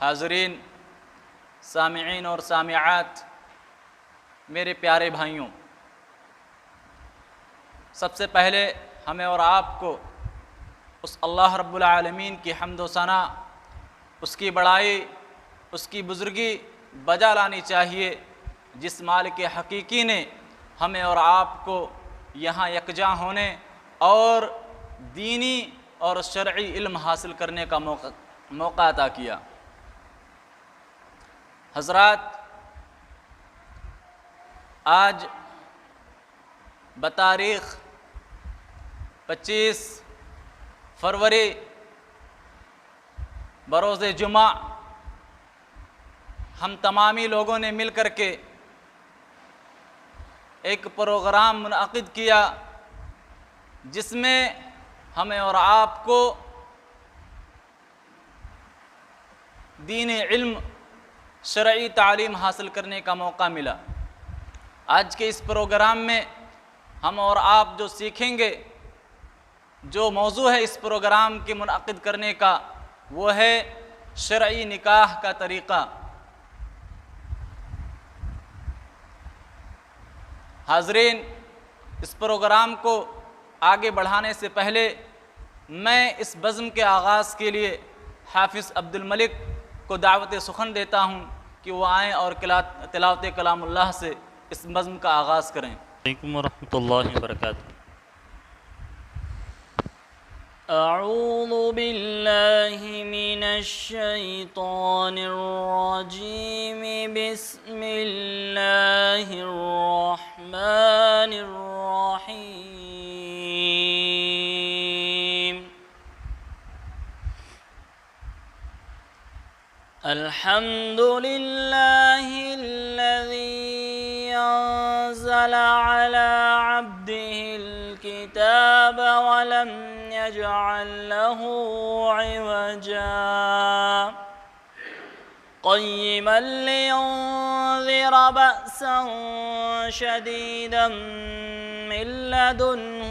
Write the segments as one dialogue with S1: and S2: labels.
S1: हाज़रीन, सामिईन और सामिआत, मेरे प्यारे भाइयों, सबसे पहले हमें और आपको उस अल्लाह रब्बुल आलमीन की हम्द व सना, उसकी बड़ाई, उसकी बुज़ुर्गी बजा लानी चाहिए, जिस मालिक हकीकी ने हमें और आपको यहाँ यकजा होने और दीनी और शरई इल्म हासिल करने का मौका अता किया। हज़रात, आज बतारीख़ 25 फरवरी बरोज़ जुमा हम तमामी लोगों ने मिल कर के एक प्रोग्राम मुनअक़िद किया, जिसमें हमें और आपको दीन इल्म शरई तालीम हासिल करने का मौका मिला। आज के इस प्रोग्राम में हम और आप जो सीखेंगे, जो मौजू है इस प्रोग्राम के मुनअक़िद करने का, वो है शरई निकाह का तरीक़ा। हाज़रीन, इस प्रोग्राम को आगे बढ़ाने से पहले मैं इस बज़्म के आगाज़ के लिए हाफ़िज़ अब्दुल मलिक को दावत सुखन देता हूँ कि वो आएँ और तिलावत कलामुल्लाह से इस बज़्म का आगाज़ करें।
S2: अस्सलामुअलैकुम वरहमतुल्लाहि वबरकातुहू। अऊज़ु बिल्लाहि मिनश शैतानिर रजीम। बिस्मिल्लाहिर रहमानिर रहीम। अल्हम्दुलिल्लाहिल्लज़ी अंज़ला अला अब्दिहिल किताब वलम यजअल लहू इवजा क़य्यिमन लियुनज़िर बअसन शदीदन मिन लदुन्हु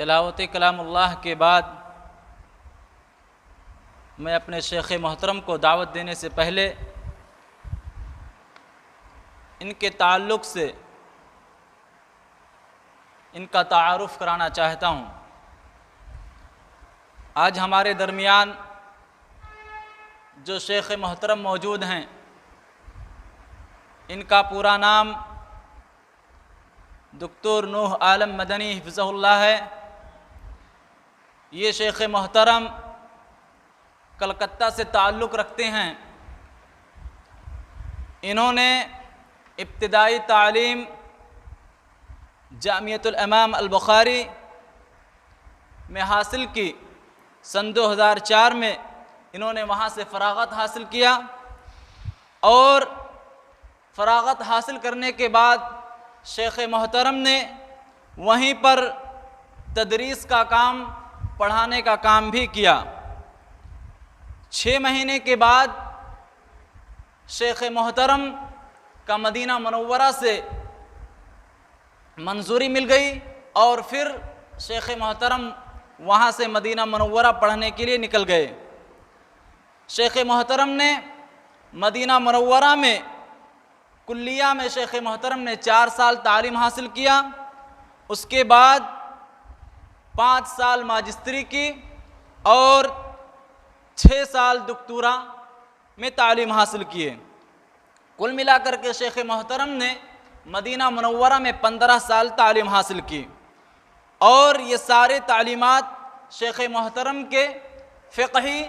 S1: तिलावत कलामुल्लाह के बाद मैं अपने शेख़ मोहतरम को दावत देने से पहले इनके ताल्लुक़ से इनका तारुफ़ कराना चाहता हूँ। आज हमारे दरमियान जो शेख़ मोहतरम मौजूद हैं, इनका पूरा नाम डॉक्टर नूह आलम मदनी हिफ़्ज़हुल्लाह है। ये शेख़ मोहतरम कलकत्ता से ताल्लुक़ रखते हैं। इन्होंने इब्तिदाई तालीम जामियतुल इमाम अल बुखारी में हासिल की। सन 2004 में इन्होंने वहाँ से फ़राग़त हासिल किया और फ़राग़त हासिल करने के बाद शेख़ मोहतरम ने वहीं पर तदरीस का काम, पढ़ाने का काम भी किया। 6 महीने के बाद शेख़ मोहतरम का मदीना मनव्वरा से मंजूरी मिल गई और फिर शेख़ मोहतरम वहाँ से मदीना मनव्वरा पढ़ने के लिए निकल गए। शेख़ मोहतरम ने मदीना मनव्वरा में कुल्लिया में शेख़ मोहतरम ने 4 साल तालीम हासिल किया। उसके बाद 5 साल माजिस्ट्री की और 6 साल दुक्तूरा में तालीम हासिल किए। कुल मिलाकर के शेख़ मोहतरम ने मदीना मनव्वरा में 15 साल तालीम हासिल की और ये सारे तालीमात शेख़ मोहतरम के फ़िक़ही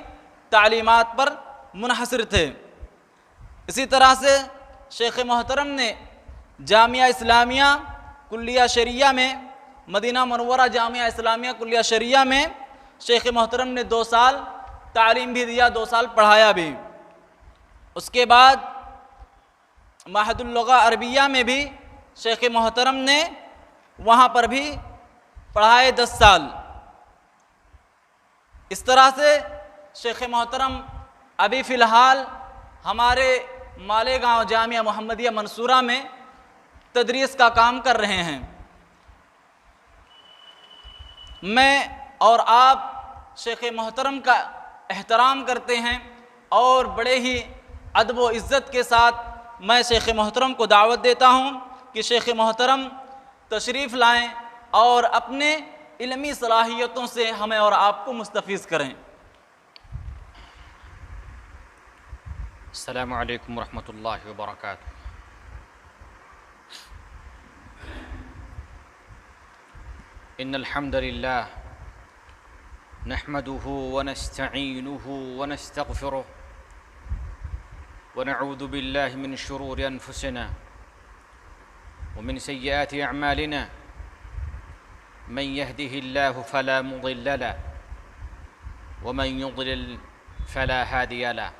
S1: तालीमात पर मुनहसर थे। इसी तरह से शेख़ मोहतरम ने जामिया इस्लामिया कुल्लिया शरिया में, मदीना मनव्वरा जामिया इस्लामिया कुल्लिया शरिया में शेख़ मोहतरम ने 2 साल तालीम भी दिया, 2 साल पढ़ाया भी। उसके बाद महदुल लुग़ा अरबिया में भी शेख़ मोहतरम ने वहाँ पर भी पढ़ाए 10 साल। इस तरह से शेख़ मोहतरम अभी फ़िलहाल हमारे मालेगांव जामिया मोहम्मदिया मंसूरा में तदरीस का काम कर रहे हैं। मैं और आप शेख़ मोहतरम का एहतराम करते हैं और बड़े ही अदब व इज़्ज़त के साथ मैं शेख़ मोहतरम को दावत देता हूँ कि शेख़ मोहतरम तशरीफ़ लाएँ और अपने इल्मी सलाहियतों से हमें और आपको मुस्तफ़ीज़ करें।
S3: अस्सलामु अलैकुम वरहमतुल्लाहि वबरकातुहू। इन्नल हम्दुलिल्लाह नहमदुहु व नस्तईनुहु व नस्तगफिरुहु व नऊज़ु बिल्लाहि मिन शुरूरि अनफुसिना व मिन सय्यिआति अअमालिना मन यहदिहिल्लाहु फला मुदिल्ल लहु व मन युद्लिल फला हादिय लहु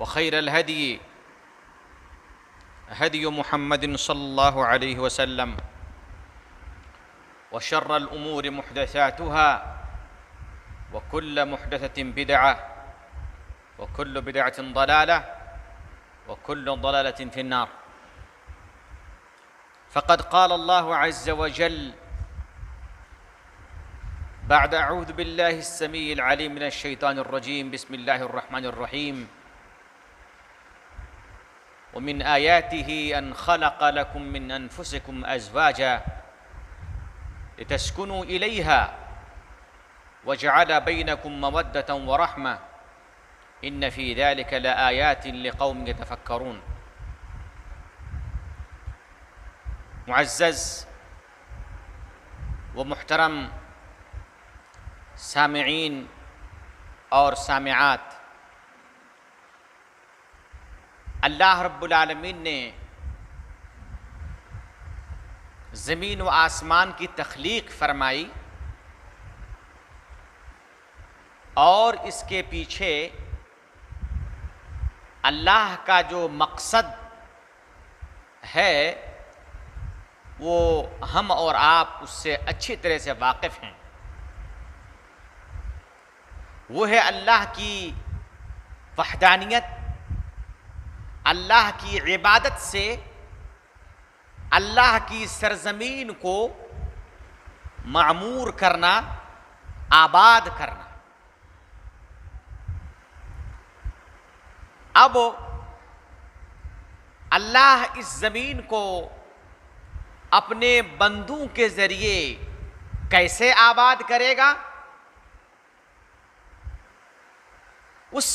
S3: व खैरल हदी हदी मुहम्मदिन सल्लल्लाहु अलैहि वसल्लम व शर्रल उमूर मुहदसातुहा व कुल्ल मुहदसतिन बिदअह व कुल्ल बिदअतिन दलालह व कुल्ल दलालतिन फिन्नार। फ़क़द क़ाल अल्लाहु अज़्ज़ व जल बाद अऊज़ु बिल्लाहि स्समीइल अलीम मिनश शैतानिर रजीम बिस्मिल्लाहिर रहमानिर रहीम व मिन आयातिहि अन खलक़ लकुम मिन अनफुसिकुम अज़वाजा लितस्कुनू इलैहा व जअल बैनकुम मवद्दतन व रहमा इन्न फ़ी ज़ालिका लआयातिन लिक़ौमिन यतफ़क्करून। मुअज़्ज़ज़ व मुहतरम सामिईन और सामिआत, अल्लाह रब्बुल आलमीन ने ज़मीन व आसमान की तख्लीक फरमाई और इसके पीछे अल्लाह का जो मकसद है वो हम और आप उससे अच्छी तरह से वाकिफ़ हैं। वो है अल्लाह की वहदानियत, अल्लाह की इबादत से अल्लाह की सरजमीन को मामूर करना, आबाद करना। अब अल्लाह इस ज़मीन को अपने बंदों के ज़रिए कैसे आबाद करेगा, उस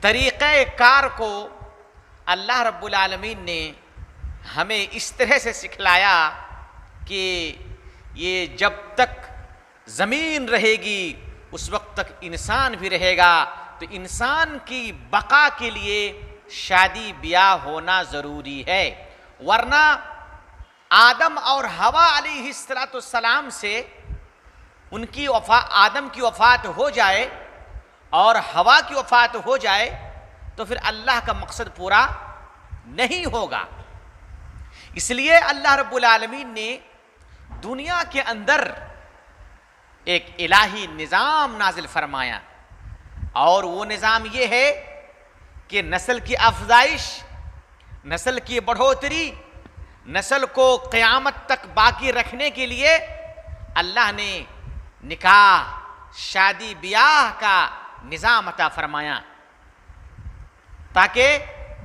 S3: तरीक़े कार को अल्लाह रब्बुल आलमीन ने हमें इस तरह से सिखलाया कि ये जब तक ज़मीन रहेगी उस वक्त तक इंसान भी रहेगा, तो इंसान की बका के लिए शादी ब्याह होना ज़रूरी है। वरना आदम और हवा अलैहिस्सलाम से उनकी आदम की वफ़ात हो जाए और हवा की वफ़ात हो जाए तो फिर अल्लाह का मकसद पूरा नहीं होगा। इसलिए अल्लाह रब्बुल आलमीन ने दुनिया के अंदर एक इलाही निज़ाम नाजिल फरमाया और वो निज़ाम ये है कि नस्ल की अफजाइश, नस्ल की बढ़ोतरी, नस्ल को क़यामत तक बाकी रखने के लिए अल्लाह ने निकाह, शादी ब्याह का निज़ाम अता फरमाया ताकि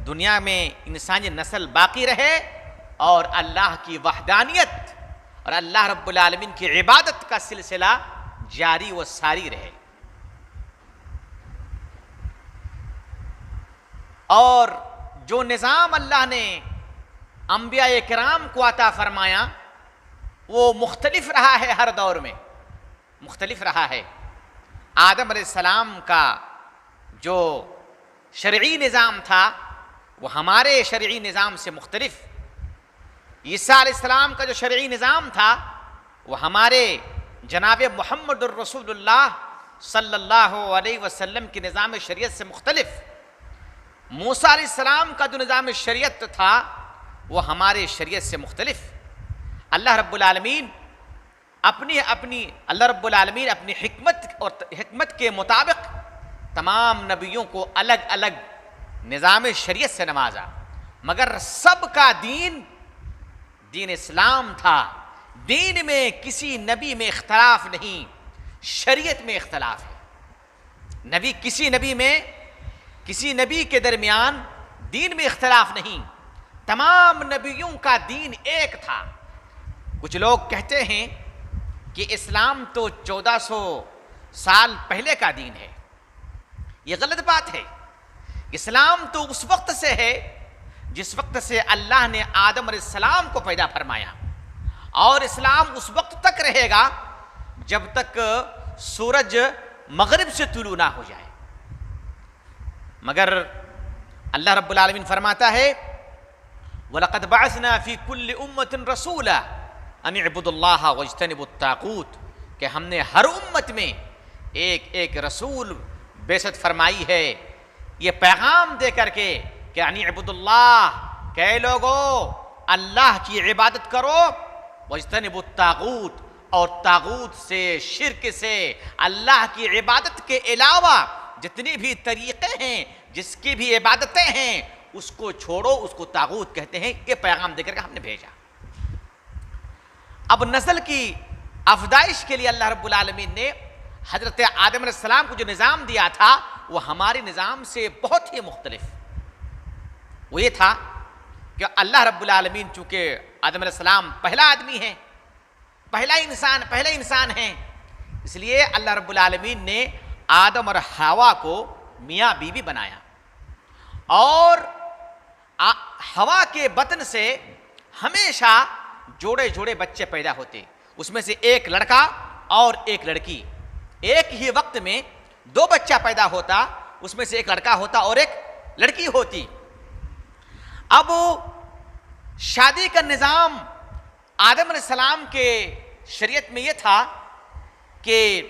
S3: दुनिया में इंसानी नस्ल बाकी रहे और अल्लाह की वहदानियत और अल्लाह रब्बुल आलमीन की इबादत का सिलसिला जारी व सारी रहे। और जो निज़ाम अल्लाह ने अंबिया किराम को अता फरमाया वो मुख्तलिफ रहा है, हर दौर में मुख्तलिफ रहा है। आदम अलैहिस्सलाम का जो शरई निज़ाम था वो हमारे शरई निज़ाम से मुख्तलिफ, ईसा अलैहिस्सलाम का जो शरई निज़ाम था वो हमारे जनाब मुहम्मदुर रसूलुल्लाह सल्लल्लाहु अलैहि वसल्लम की निज़ाम शरीयत से मुख्तलिफ, मूसा अलैहिस्सलाम का जो निज़ाम शरीयत था वो हमारे शरीयत से मुख्तलिफ। अल्लाह रब्बुल आलमीन अपनी हिकमत के मुताबिक तमाम नबियों को अलग अलग निज़ाम शरीयत से नवाजा, मगर सबका दीन इस्लाम था। दीन में किसी नबी में इख्तलाफ नहीं, शरीयत में इख्तलाफ है। किसी नबी के दरमियान दीन में इख्तलाफ नहीं, तमाम नबियों का दीन एक था। कुछ लोग कहते हैं कि इस्लाम तो 1400 साल पहले का दीन है। ये गलत बात है। इस्लाम तो उस वक्त से है जिस वक्त से अल्लाह ने आदम अलैहिस्सलाम को पैदा फरमाया, और इस्लाम उस वक्त तक रहेगा जब तक सूरज मगरिब से तुलू ना हो जाए। मगर अल्लाह रब्बुल आलमीन फरमाता है वलक़द बअसना फ़ी कुल्लि उम्मतिन रसूला अन इअ्बुदुल्लाह वज्तनिबुत ताग़ूत, कि हमने हर उम्मत में एक एक रसूल बेसत फरमाई है ये पैगाम दे करके कि यानी इबुदुल्लाह, कह लोगो अल्लाह की इबादत करो, वज्तनिबुत तागूत, और तागूत से, शिर्क से, अल्लाह की इबादत के अलावा जितनी भी तरीक़े हैं, जिसकी भी इबादतें हैं, उसको छोड़ो, उसको तागूत कहते हैं। ये पैगाम देकर के हमने भेजा। अब नस्ल की अफदाइश के लिए अल्लाह रब्बुल आलमीन ने हजरत आदम अलैहिस्सलाम को जो निज़ाम दिया था वो हमारे निज़ाम से बहुत ही मुख्तलिफ। वो ये था कि अल्लाह रब्बुल आलमीन चूँकि आदम अलैहिस्सलाम पहला आदमी है, पहले इंसान हैं, इसलिए अल्लाह रब्बुल आलमीन ने आदम और हवा को मियाँ बीवी बनाया और हवा के बतन से हमेशा जोड़े जोड़े बच्चे पैदा होते, उसमें से एक लड़का और एक लड़की। एक ही वक्त में दो बच्चा पैदा होता, उसमें से एक लड़का होता और एक लड़की होती। अब शादी का निज़ाम आदम अलैहिस्सलाम के शरीयत में यह था कि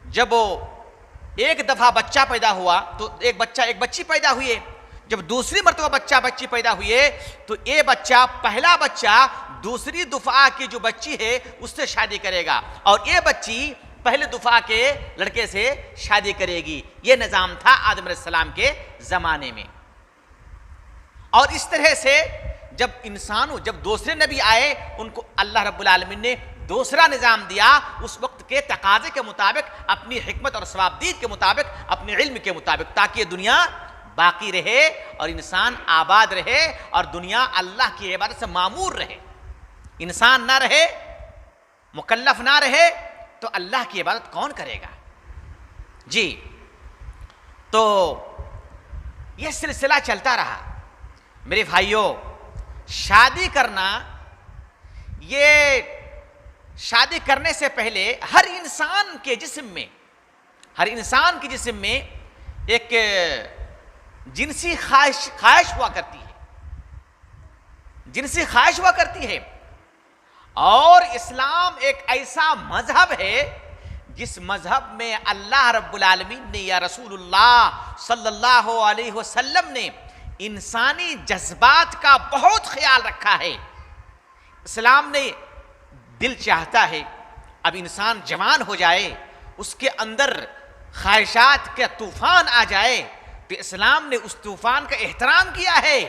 S3: जब एक दफ़ा बच्चा पैदा हुआ तो एक बच्चा एक बच्ची पैदा हुई। जब दूसरी मरतबा बच्चा बच्ची पैदा हुए तो ये बच्चा, पहला बच्चा दूसरी दुफा की जो बच्ची है उससे शादी करेगा और ये बच्ची पहले दुफा के लड़के से शादी करेगी। ये निज़ाम था आदम अलैहिस्सलाम के ज़माने में। और इस तरह से जब दूसरे नबी आए उनको अल्लाह रब्बुल आलमीन ने दूसरा निज़ाम दिया, उस वक्त के तकाजे के मुताबिक, अपनी हिकमत और सवाबदीद के मुताबिक, अपने इल्म के मुताबिक, ताकि दुनिया बाकी रहे और इंसान आबाद रहे और दुनिया अल्लाह की इबादत से मामूर रहे। इंसान ना रहे, मुकल्लफ ना रहे तो अल्लाह की इबादत कौन करेगा? जी, तो यह सिलसिला चलता रहा। मेरे भाइयों, शादी करना, ये शादी करने से पहले हर इंसान के जिस्म में एक जिनसी ख्वाहिश हुआ करती है। और इस्लाम एक ऐसा मजहब है जिस मजहब में अल्लाह रब्बुल आलमीन ने या रसूलुल्लाह सल्लल्लाहु अलैहि वसल्लम ने इंसानी जज्बात का बहुत ख्याल रखा है। इस्लाम ने दिल चाहता है अब इंसान जवान हो जाए, उसके अंदर ख्वाहिशात का तूफान आ जाए, तो इस्लाम ने उस तूफान का एहतराम किया है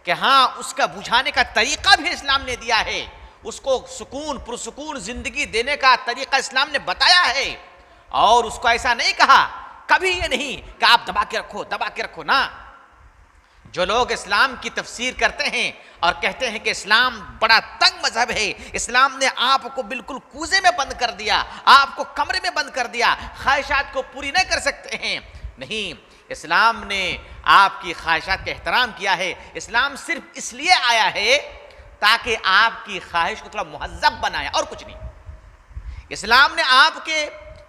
S3: कि हाँ, उसका बुझाने का तरीका भी इस्लाम ने दिया है, उसको सुकून पुरसुकून जिंदगी देने का तरीका इस्लाम ने बताया है। और उसको ऐसा नहीं कहा, कभी ये नहीं कि आप दबा के रखो ना। जो लोग इस्लाम की तफसीर करते हैं और कहते हैं कि इस्लाम बड़ा तंग मजहब है, इस्लाम ने आपको बिल्कुल कूजे में बंद कर दिया, आपको कमरे में बंद कर दिया, ख्वाहिशात को पूरी नहीं कर सकते हैं, नहीं, इस्लाम ने आपकी ख्वाहिशात का एहतराम किया है। इस्लाम सिर्फ इसलिए आया है ताकि आपकी ख्वाहिश को थोड़ा मुहज़्ज़ब बनाए, और कुछ नहीं। इस्लाम ने आपके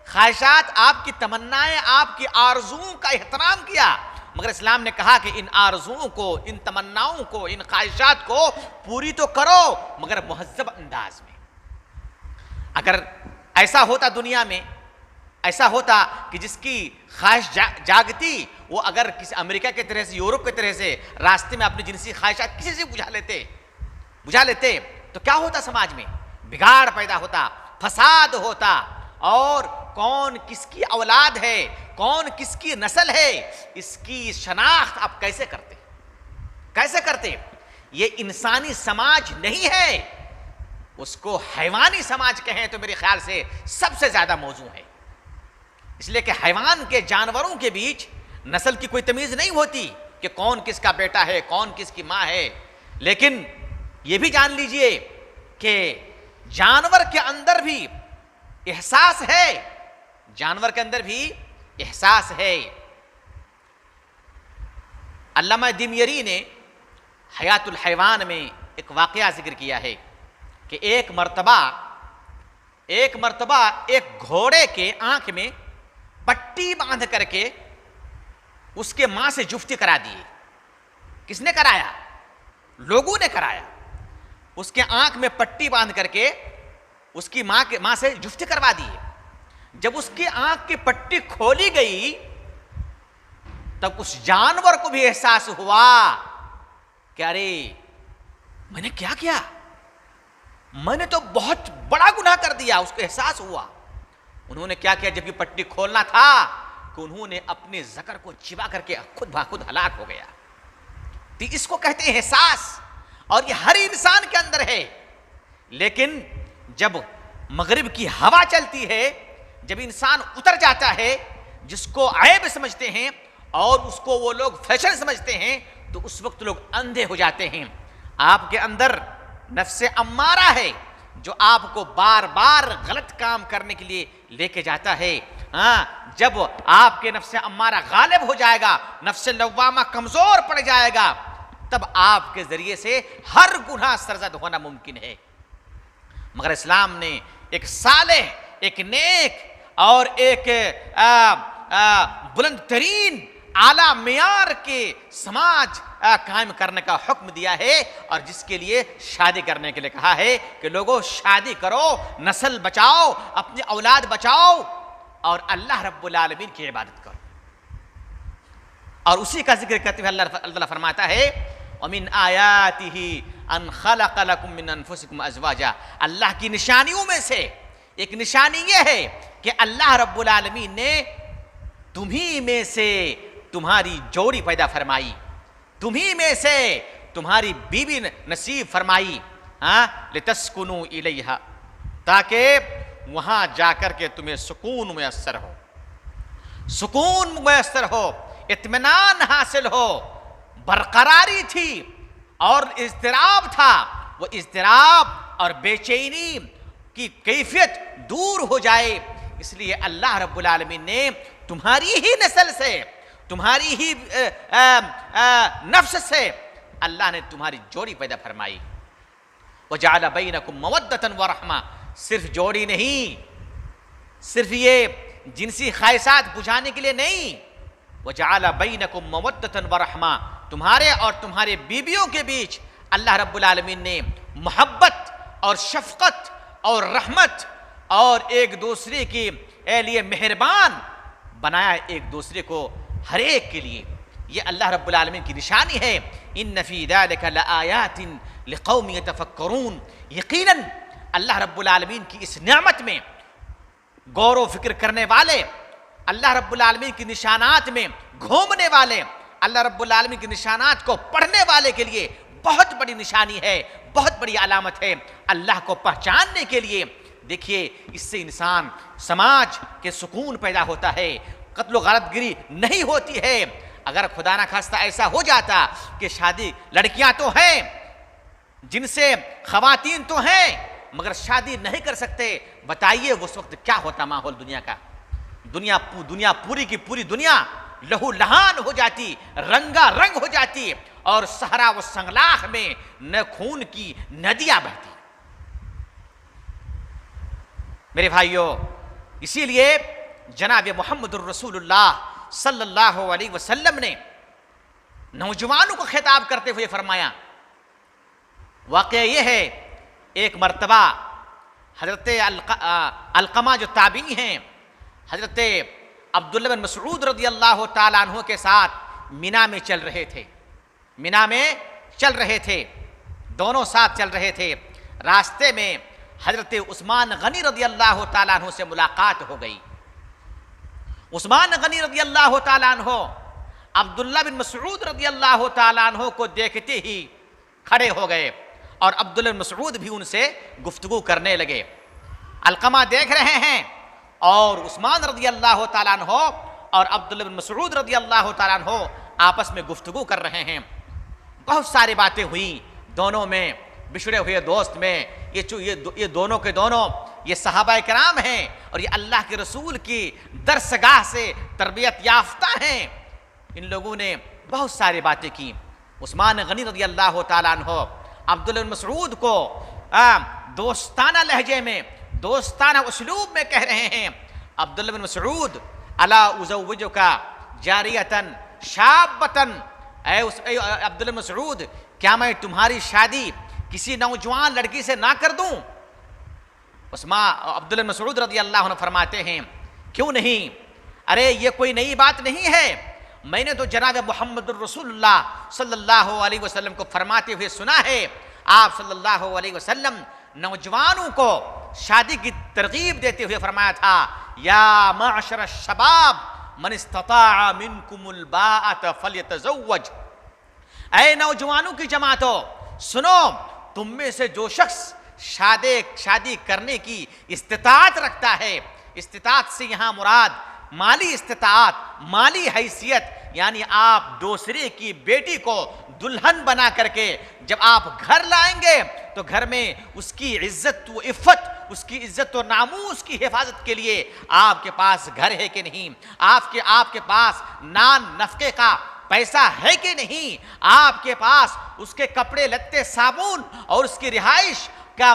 S3: ख्वाहिशात, आपकी तमन्नाएं, आपकी आरज़ुओं का एहतराम किया, मगर इस्लाम ने कहा कि इन आरज़ुओं को, इन तमन्नाओं को, इन ख्वाहिशात को पूरी तो करो, मगर मुहज़्ज़ब अंदाज में। अगर ऐसा होता, दुनिया में ऐसा होता कि जिसकी ख्वाहिश जागती वो अगर किसी अमेरिका की तरह से, यूरोप की तरह से रास्ते में अपनी जिनसी ख्वाहिशात किसी से बुझा लेते तो क्या होता? समाज में बिगाड़ पैदा होता, फसाद होता, और कौन किसकी औलाद है, कौन किसकी नस्ल है, इसकी शनाख्त आप कैसे करते? ये इंसानी समाज नहीं है, उसको हैवानी समाज कहें तो मेरे ख्याल से सबसे ज्यादा मौजू है। इसलिए कि हैवान के, जानवरों के बीच नस्ल की कोई तमीज नहीं होती कि कौन किसका बेटा है, कौन किसकी माँ है। लेकिन यह भी जान लीजिए कि जानवर के अंदर भी एहसास है, जानवर के अंदर भी एहसास है। अल्लामा दिमयरी ने हयातुल हैवान में एक वाक़या जिक्र किया है कि एक मर्तबा एक घोड़े के आंख में पट्टी बांध करके उसके मां से जुफ्ती करा दिए। किसने कराया? लोगों ने कराया। उसके आंख में पट्टी बांध करके उसकी मां से जुफ्ती करवा दिए। जब उसकी आंख की पट्टी खोली गई तब उस जानवर को भी एहसास हुआ कि अरे मैंने क्या किया, मैंने तो बहुत बड़ा गुनाह कर दिया। उसको एहसास हुआ। उन्होंने क्या किया, जब ये पट्टी खोलना था कि उन्होंने अपने जकर को चिबा करके खुद भाखुद हलाक हो गया। तो इसको कहते हैं एहसास, और ये हर इंसान के अंदर है। लेकिन जब मगरिब की हवा चलती है, जब इंसान उतर जाता है, जिसको ऐब समझते हैं और उसको वो लोग फैशन समझते हैं, तो उस वक्त लोग अंधे हो जाते हैं। आपके अंदर नफ्से अम्मारा है जो आपको बार बार गलत काम करने के लिए लेके जाता है। हाँ, जब आपके नफ्से अम्मारा गालिब हो जाएगा, नफ्से लव्वामा कमजोर पड़ जाएगा, तब आपके जरिए से हर गुनाह सरजद होना मुमकिन है। मगर इस्लाम ने एक सालेह, एक नेक और एक बुलंद तरीन आला मियार के समाज कायम करने का हुक्म दिया है, और जिसके लिए शादी करने के लिए कहा है कि लोगों शादी करो, नस्ल बचाओ, अपनी औलाद बचाओ और अल्लाह रब्बुल आलमीन की इबादत करो। और उसी का जिक्र करते हुए अल्लाह फरमाता है, वमिन आयातिही अन खलक़ लकुम मिन अनफुसिकुम अज़वाजा। अल्लाह की निशानियों में से एक निशानी यह है कि अल्लाह रब्बुल आलमीन ने तुम्ही में से तुम्हारी जोड़ी पैदा फरमाई, तुम्ही में से तुम्हारी बीवी नसीब फरमाई। हाँ, लितस्कुनु इलैहा, ताकि वहां जाकर के तुम्हें सुकून मुयस्सर हो, सुकून मुयस्सर हो, इत्मीनान हासिल हो। बरकरारी थी और इज़्तिराब था, वो इज़्तिराब और बेचैनी की कैफियत दूर हो जाए। इसलिए अल्लाह रब्बुल आलमीन ने तुम्हारी ही नस्ल से, तुम्हारी ही नफ्स से अल्लाह ने तुम्हारी जोड़ी पैदा फरमाई। वजअल बैनकुम मवद्दतन व रहमा। सिर्फ जोड़ी नहीं, सिर्फ ये जिनसी ख्वाहिशात बुझाने के लिए नहीं, वजअल बैनकुम मवद्दतन व रहमा, तुम्हारे और तुम्हारे बीबियों के बीच अल्लाह रब्बुल आलमीन ने मोहब्बत और शफकत और रहमत और एक दूसरे के लिए मेहरबान बनाया, एक दूसरे को हर एक के लिए। ये अल्लाह रब्बुल आलमीन की निशानी है। इन्न फी ज़ालिका लआयातिन लिक़ौमिन यतफ़क्करून। यकीनन अल्लाह रब्बुल आलमीन की इस नेमत में गौर व फिक्र करने वाले, अल्लाह रब्बुल आलमीन की निशानात में घूमने वाले, अल्लाह रब्बुल आलमीन की निशानात को पढ़ने वाले के लिए बहुत बड़ी निशानी है, बहुत बड़ी अलामत है अल्लाह को पहचानने के लिए। देखिए, इससे इंसान समाज के सुकून पैदा होता है, कत्ल गारतगिरी नहीं होती है। अगर खुदा ना खास्ता ऐसा हो जाता कि शादी लड़कियां तो हैं, जिनसे खवातीन तो हैं, मगर शादी नहीं कर सकते, बताइए उस वक्त क्या होता माहौल दुनिया का। दुनिया पूरी की पूरी दुनिया लहू लहान हो जाती, रंगा रंग हो जाती, और सहरा व संगलाख में न खून की नदियां बहती। मेरे भाइयों, इसीलिए जनाब मुहम्मदुर रसूलुल्लाह सल्लल्लाहु अलैहि वसल्लम ने नौजवानों को खिताब करते हुए फरमाया। वाक़या ये है, एक मर्तबा हजरत अलकमा जो ताबी हैं, हजरत अब्दुल्लाह बिन मसऊद रज़ियल्लाहु ताला अन्हु के साथ मिना में चल रहे थे। मिना में चल रहे थे, दोनों साथ चल रहे थे। रास्ते में हजरत उस्मान गनी रज़ियल्लाहु ताला अन्हु से मुलाकात हो गई। उस्मान गनी रज़ियल्लाहु ताला अन्हु अब्दुल्लाह बिन मसऊद रज़ियल्लाहु ताला अन्हु को देखते ही खड़े हो गए, और अब्दुल्लाह बिन मसऊद भी उनसे गुफ्तगू करने लगे। अलकमा देख रहे हैं और उस्मान रज़ियल्लाहु ताला अन्हु और अब्दुल्लाह बिन मसऊद रज़ियल्लाहु ताला अन्हु आपस में गुफ्तगू कर रहे हैं। बहुत सारी बातें हुई दोनों में, बिछड़े हुए दोस्त में। ये दोनों के दोनों ये सहाबा किराम हैं और ये अल्लाह के रसूल की दरसगाह से तरबियत याफ्ता हैं। इन लोगों ने बहुत सारी बातें की। उस्मान गनी रज़ियल्लाहु ताला अन्हु अब्दुल्लाह बिन मसऊद को दोस्ताना लहजे में, दोस्ताना उसलूब में कह रहे हैं, अब्दुल्लाह बिन मसऊद अला उज़व्विजुका जारियतन शाबतन, अब्दुल्लाह बिन मसऊद क्या मैं तुम्हारी शादी किसी नौजवान लड़की से ना कर दूं? अब्दुल्लाह बिन मसऊद रज़ियल्लाहु अन्हु फरमाते हैं, क्यों नहीं, अरे ये कोई नई बात नहीं है। मैंने तो जनाब मोहम्मद रसूलुल्लाह सल्लल्लाहु अलैहि वसल्लम को फरमाते हुए सुना है, आप सल्लल्लाहु अलैहि वसल्लम नौजवानों को शादी की तरगीब देते हुए फरमाया था, या माशर शबाब मन इस्तताअ मिनकुमुल बाअत फल्यतज़व्वज। ऐ नौजवानों की जमातो सुनो, तुम में से जो शख्स शादी करने की इस्तिताअत रखता है, इस्तिताअत से यहाँ मुराद माली इस्तिताअत, माली हैसियत, यानी आप दूसरे की बेटी को दुल्हन बना करके जब आप घर लाएंगे तो घर में उसकी इज्जत व इफ़्फ़त, उसकी इज्जत और नामूस की हिफाजत के लिए आपके पास घर है कि नहीं, आपके पास नान नफके का पैसा है कि नहीं, आपके पास उसके कपड़े लत्ते साबुन और उसकी रिहाइश का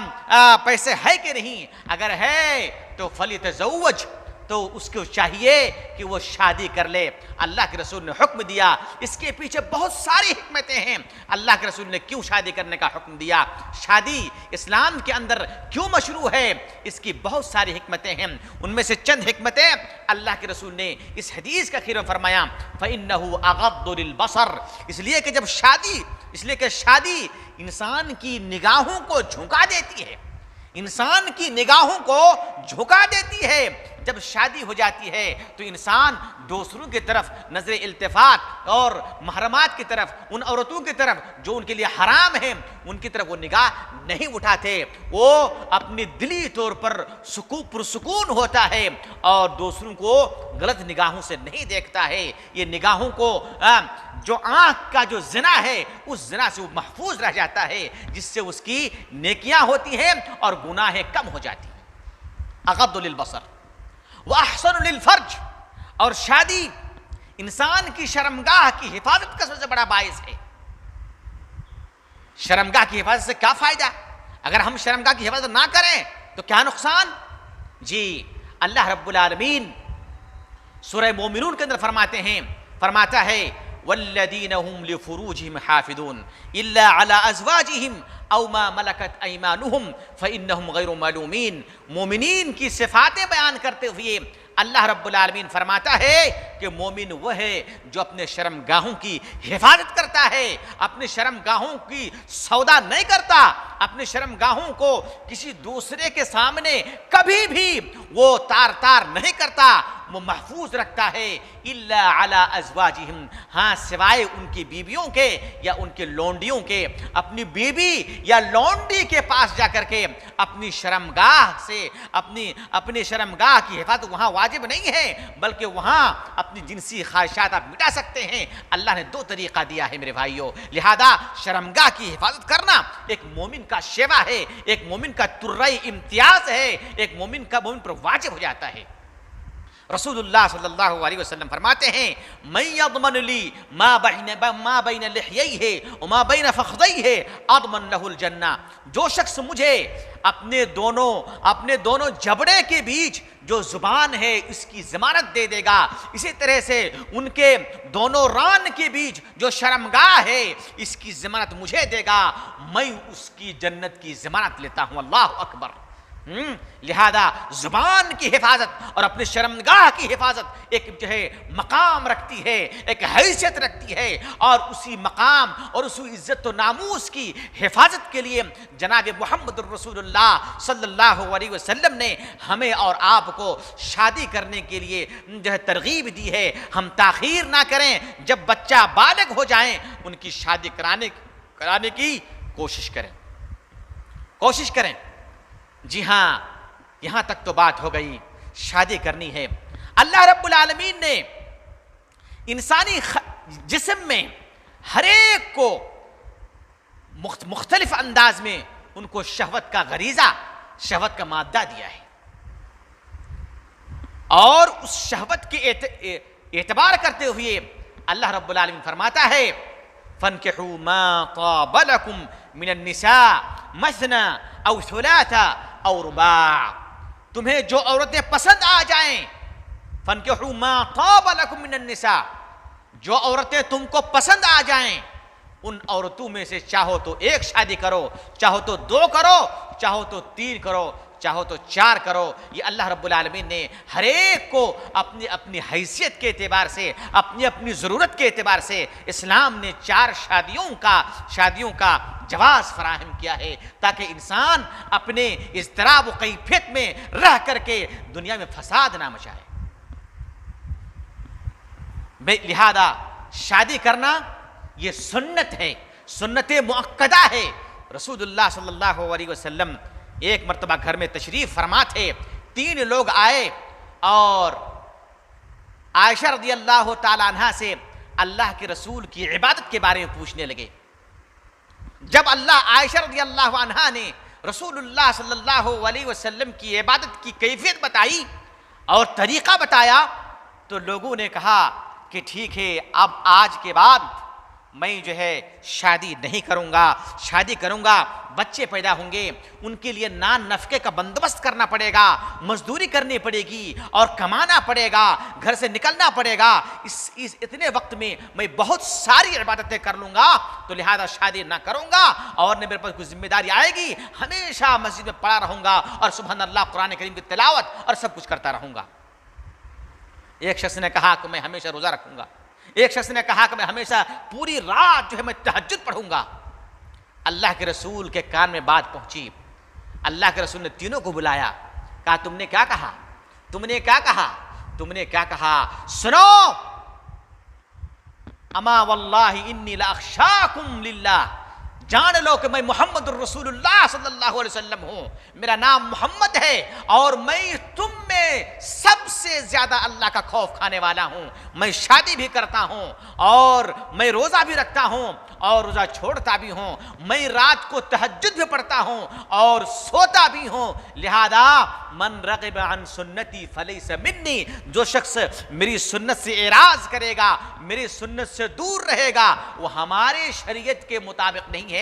S3: पैसे है कि नहीं। अगर है तो फलितज़व्वज, तो उसको चाहिए कि वो शादी कर ले। अल्लाह के रसूल ने हुक्म दिया, इसके पीछे बहुत सारी हिकमतें हैं। अल्लाह के रसूल ने क्यों शादी करने का हुक्म दिया, शादी इस्लाम के अंदर क्यों मशरू है, इसकी बहुत सारी हिकमतें हैं। उनमें से चंद हिकमतें अल्लाह के रसूल ने इस हदीस का आखिर में फरमाया, फ़इन्नहु अग़द्दु लिलबसर, इसलिए कि शादी इंसान की निगाहों को झुका देती है, इंसान की निगाहों को झुका देती है। जब शादी हो जाती है तो इंसान दूसरों की तरफ नजर इल्तिफात और महरमात की तरफ, उन औरतों की तरफ जो उनके लिए हराम है, उनकी तरफ वो निगाह नहीं उठाते। वो अपनी दिली तौर पर पुरसुकून होता है और दूसरों को गलत निगाहों से नहीं देखता है। ये निगाहों को जो आंख का जो जिना है उस जिना से वो महफूज रह जाता है, जिससे उसकी नेकियां होती हैं और गुनाहें कम हो जाती हैं। अग़द्दु लिलबसर व अहसनु लिलफर्ज, और शादी इंसान की शर्मगाह की हिफाजत का सबसे बड़ा बाइस है। शर्मगाह की हिफाजत से क्या फायदा, अगर हम शर्मगाह की हिफाजत ना करें तो क्या नुकसान। जी, अल्लाह रब्बुल आलमीन सूरह मोमिनून के अंदर फरमाता है वल्लदीन हुम लिफुरूजिहिम हाफिदून इल्ला अला अज़वाजिहिम औ मा मलकत ऐमानुहुम फ़इन्नहुम गैरु मालूमीन। मोमिनीन की सिफातें बयान करते हुए अल्लाह रब्बुल आलमीन फरमाता है कि मोमिन वह है जो अपने शर्मगाहों की हिफाजत करता है, अपने शर्मगाहों की सौदा नहीं करता, अपने शर्मगाहों को किसी दूसरे के सामने कभी भी वो तार नहीं करता, वो महफूज रखता है। इल्ला अला अज़वाजिहिम, हाँ सिवाय उनकी बीवियों के या उनके लौंडियों के। अपनी बीवी या लौंडी के पास जाकर के अपनी शर्मगाह से अपनी शर्मगाह की हिफाजत वहां वाजिब नहीं है, बल्कि वहां अपनी जिनसी ख्वाहिशात आप मिटा सकते हैं। अल्लाह ने दो तरीका दिया है मेरे भाइयों, लिहाजा शर्मगाह की हिफाजत करना एक मोमिन का शेवा है, एक मोमिन का तुर्राई इम्तियाज है, एक मोमिन पर वाजिब हो जाता है। रसूलुल्लाह सल्लल्लाहु अलैहि वसल्लम फरमाते हैं, मैं यज़मन ली मा बैन लिह्यैहि व मा बैन फ़ख़्दैहि अज़मन लहुल जन्ना। जो शख्स मुझे अपने दोनों जबड़े के बीच जो जुबान है इसकी जमानत दे देगा, इसी तरह से उनके दोनों रान के बीच जो शर्मगाह है इसकी जमानत मुझे देगा, मैं उसकी जन्नत की जमानत लेता हूँ। अल्लाह अकबर। लिहाजा जुबान की हिफाजत और अपने शर्मगाह की हिफाजत एक जो है मकाम रखती है, एक हैसियत रखती है, और उसी मकाम और उसी इज्जत और नामूस की हिफाजत के लिए जनाब मोहम्मद रसूलुल्लाह सल्लल्लाहु अलैहि वसल्लम ने हमें और आपको शादी करने के लिए जो है तरगीब दी है। हम ताखीर ना करें, जब बच्चा बालिग हो जाएं उनकी शादी कराने की कोशिश करें। जी हाँ, यहां तक तो बात हो गई, शादी करनी है। अल्लाह रब्बुल आलमीन ने इंसानी जिस्म में हर एक को मुख्तलिफ अंदाज में उनको शहवत का गरीजा, शहवत का मादा दिया है, और उस शहवत के एतबार करते हुए अल्लाह रब्बुल आलमीन फरमाता है, फनकिहू मा ताब लकुम मिनन निसा मसना औ सुलासा और रुबा। तुम्हें जो औरतें पसंद आ जाएं, फनकिहू मा ताब लकुम मिनन निसा, जो औरतें तुमको पसंद आ जाएं उन औरतों में से चाहो तो एक शादी करो, चाहो तो दो करो, चाहो तो तीन करो, चाहो तो 4 करो। ये अल्लाह रब्बुल आलमीन ने हर एक को अपनी अपनी हैसियत के एतबार से, अपनी अपनी ज़रूरत के एतबार से इस्लाम ने 4 शादियों का जवाज़ फराहम किया है, ताकि इंसान अपने इज़्तिराब व कैफियत में रह करके दुनिया में फसाद ना मचाए। लिहाजा शादी करना ये सुन्नत है, सुन्नत मुअक्कदा है। रसूलुल्लाह सल्लल्लाहु अलैहि वसल्लम एक मर्तबा घर में तशरीफ फरमा थे। 3 लोग आए और आयशा रज़ियल्लाहु ताला अन्हा से अल्लाह के रसूल की इबादत के बारे में पूछने लगे। जब आयशा रज़ियल्लाहु अन्हा ने रसूलुल्लाह सल्लल्लाहु अलैहि वसल्लम की इबादत की कैफियत बताई और तरीका बताया, तो लोगों ने कहा कि ठीक है, अब आज के बाद मैं जो है शादी नहीं करूँगा, शादी करूँगा बच्चे पैदा होंगे, उनके लिए नान नफ़के का बंदोबस्त करना पड़ेगा, मजदूरी करनी पड़ेगी और कमाना पड़ेगा, घर से निकलना पड़ेगा। इस इतने वक्त में मैं बहुत सारी इबादतें कर लूँगा, तो लिहाजा शादी ना करूँगा और न मेरे पास कुछ जिम्मेदारी आएगी, हमेशा मस्जिद में पड़ा रहूँगा और सुबहान अल्लाह कुरान करीम की तिलावत और सब कुछ करता रहूँगा। एक शख्स ने कहा कि मैं हमेशा रोज़ा रखूँगा। एक शख्स ने कहा कि मैं हमेशा पूरी रात जो है मैं तहज्जुद पढ़ूंगा। अल्लाह के रसूल के कान में बात पहुंची। अल्लाह के रसूल ने तीनों को बुलाया, कहा तुमने क्या कहा, तुमने क्या कहा, तुमने क्या कहा? सुनो, अमा वल्लाहि इन्नी लअख्शाकुम लिल्लाह, जान लो कि मैं मोहम्मद रसूलुल्लाह सल्लल्लाहु अलैहि वसल्लम हूँ, मेरा नाम मोहम्मद है और मैं तुम में सबसे ज्यादा अल्लाह का खौफ खाने वाला हूँ। मैं शादी भी करता हूँ और मैं रोज़ा भी रखता हूँ और रोज़ा छोड़ता भी हूँ, मैं रात को तहज्जुद भी पढ़ता हूँ और सोता भी हूँ। लिहाजा मन रग़िब अन सुन्नती फलैसा मिन्नी, जो शख्स मेरी सुन्नत से एराज करेगा, मेरी सुन्नत से दूर रहेगा, वो हमारे शरीयत के मुताबिक नहीं है,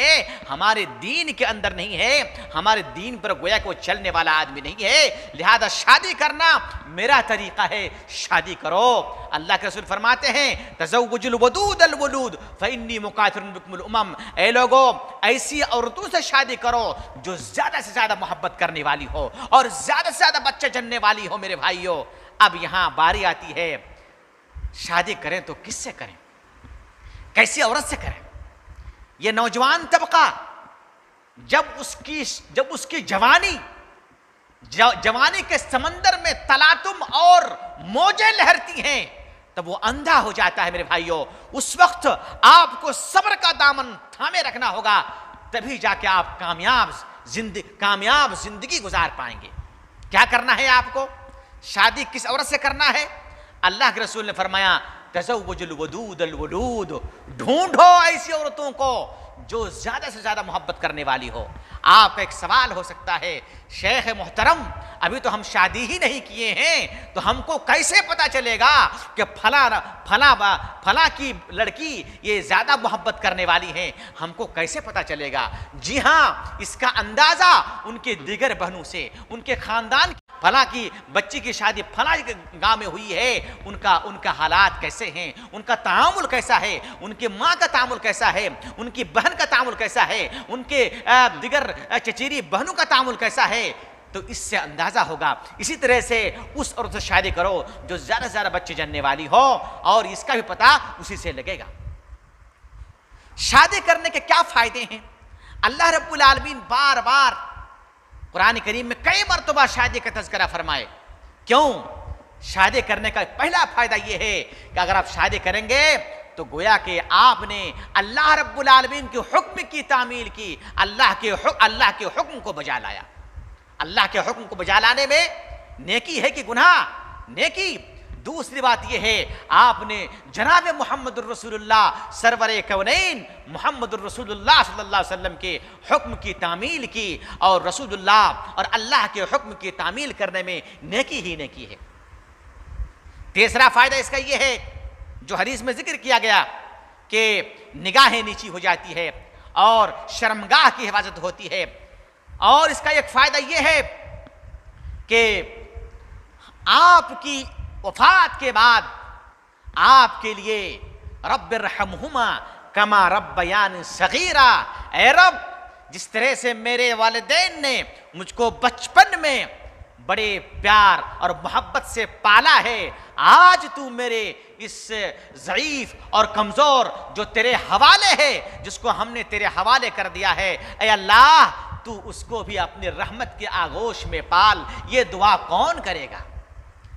S3: हमारे दीन के अंदर नहीं है, हमारे दीन पर गोया को चलने वाला आदमी नहीं है। लिहाजा शादी करना मेरा तरीका है, शादी करो। अल्लाह के रसूल फरमाते हैं तज़व्वुजुल वदूद अल वलूद फ़इन्नी मुकाथिरुन बिकुमुल उमम, ऐ लोगो ऐसी औरतों से शादी करो जो ज्यादा से ज्यादा मोहब्बत करने वाली हो और ज्यादा से ज्यादा बच्चे जन्ने वाली हो। मेरे भाइयों, अब यहां बारी आती है, शादी करें तो किससे करें, कैसी औरत से करें? ये नौजवान तबका जब उसकी जवानी के समंदर में तलातुम और मौजें लहरती हैं, तब वो अंधा हो जाता है। मेरे भाइयों, उस वक्त आपको सब्र का दामन थामे रखना होगा, तभी जाके आप कामयाब जिंदगी गुजार पाएंगे। क्या करना है आपको? शादी किस औरत से करना है? अल्लाह के रसूल ने फरमाया तज़व्वुजुल वदूद अल वलूद, ढूंढो ऐसी औरतों को जो ज्यादा से ज्यादा मोहब्बत करने वाली हो। आपका एक सवाल हो सकता है, शेख मोहतरम अभी तो हम शादी ही नहीं किए हैं, तो हमको कैसे पता चलेगा कि फला की लड़की ये ज्यादा मोहब्बत करने वाली है, हमको कैसे पता चलेगा? जी हाँ, इसका अंदाजा उनके दिगर बहनों से, उनके खानदान, फला की बच्ची की शादी फला गांव में हुई है, उनका हालात कैसे हैं, उनका तामुल कैसा है, उनके माँ का तामुल कैसा है, उनकी बहन का तामुल कैसा है, उनके दिगर चचेरी बहनों का तामुल कैसा है, तो इससे अंदाजा होगा। इसी तरह से उस औरत से शादी करो जो ज्यादा से ज्यादा बच्चे जनने वाली हो, और इसका भी पता उसी से लगेगा। शादी करने के क्या फायदे हैं? अल्लाह रब्बुल आलमीन बार बार कुरान करीम में कई मर्तबा शादी का तज़किरा फरमाए। क्यों? शादी करने का पहला फायदा यह है कि अगर आप शादी करेंगे तो गोया कि आपने अल्लाह रब्बुल आलमीन के हुक्म की तामील की, अल्लाह के हुक्म को बजा लाया। अल्लाह के हुक्म को बजा लाने में नेकी है कि गुनाह? नेकी। दूसरी बात यह है, आपने जनाब मोहम्मद रसूलुल्लाह सरवरे कौनैन मोहम्मद रसूलुल्लाह सल्लल्लाहु अलैहि वसल्लम के हुक्म की तामील की, और रसूलुल्लाह और अल्लाह के हुक्म की तामील करने में नेकी ही नेकी है। तीसरा फायदा इसका यह है जो हदीस में जिक्र किया गया कि निगाहें नीची हो जाती है और शर्मगाह की हिफाजत होती है। और इसका एक फायदा यह है कि आपकी वफात के बाद आपके लिए रब्बिरहमहुमा कमा रब्बयानी सगीरा, ऐ रब जिस तरह से मेरे वालिदैन ने मुझको बचपन में बड़े प्यार और मोहब्बत से पाला है, आज तू मेरे इस ज़ईफ और कमज़ोर जो तेरे हवाले है, जिसको हमने तेरे हवाले कर दिया है, ऐ अल्लाह तू उसको भी अपनी रहमत के आगोश में पाल। ये दुआ कौन करेगा?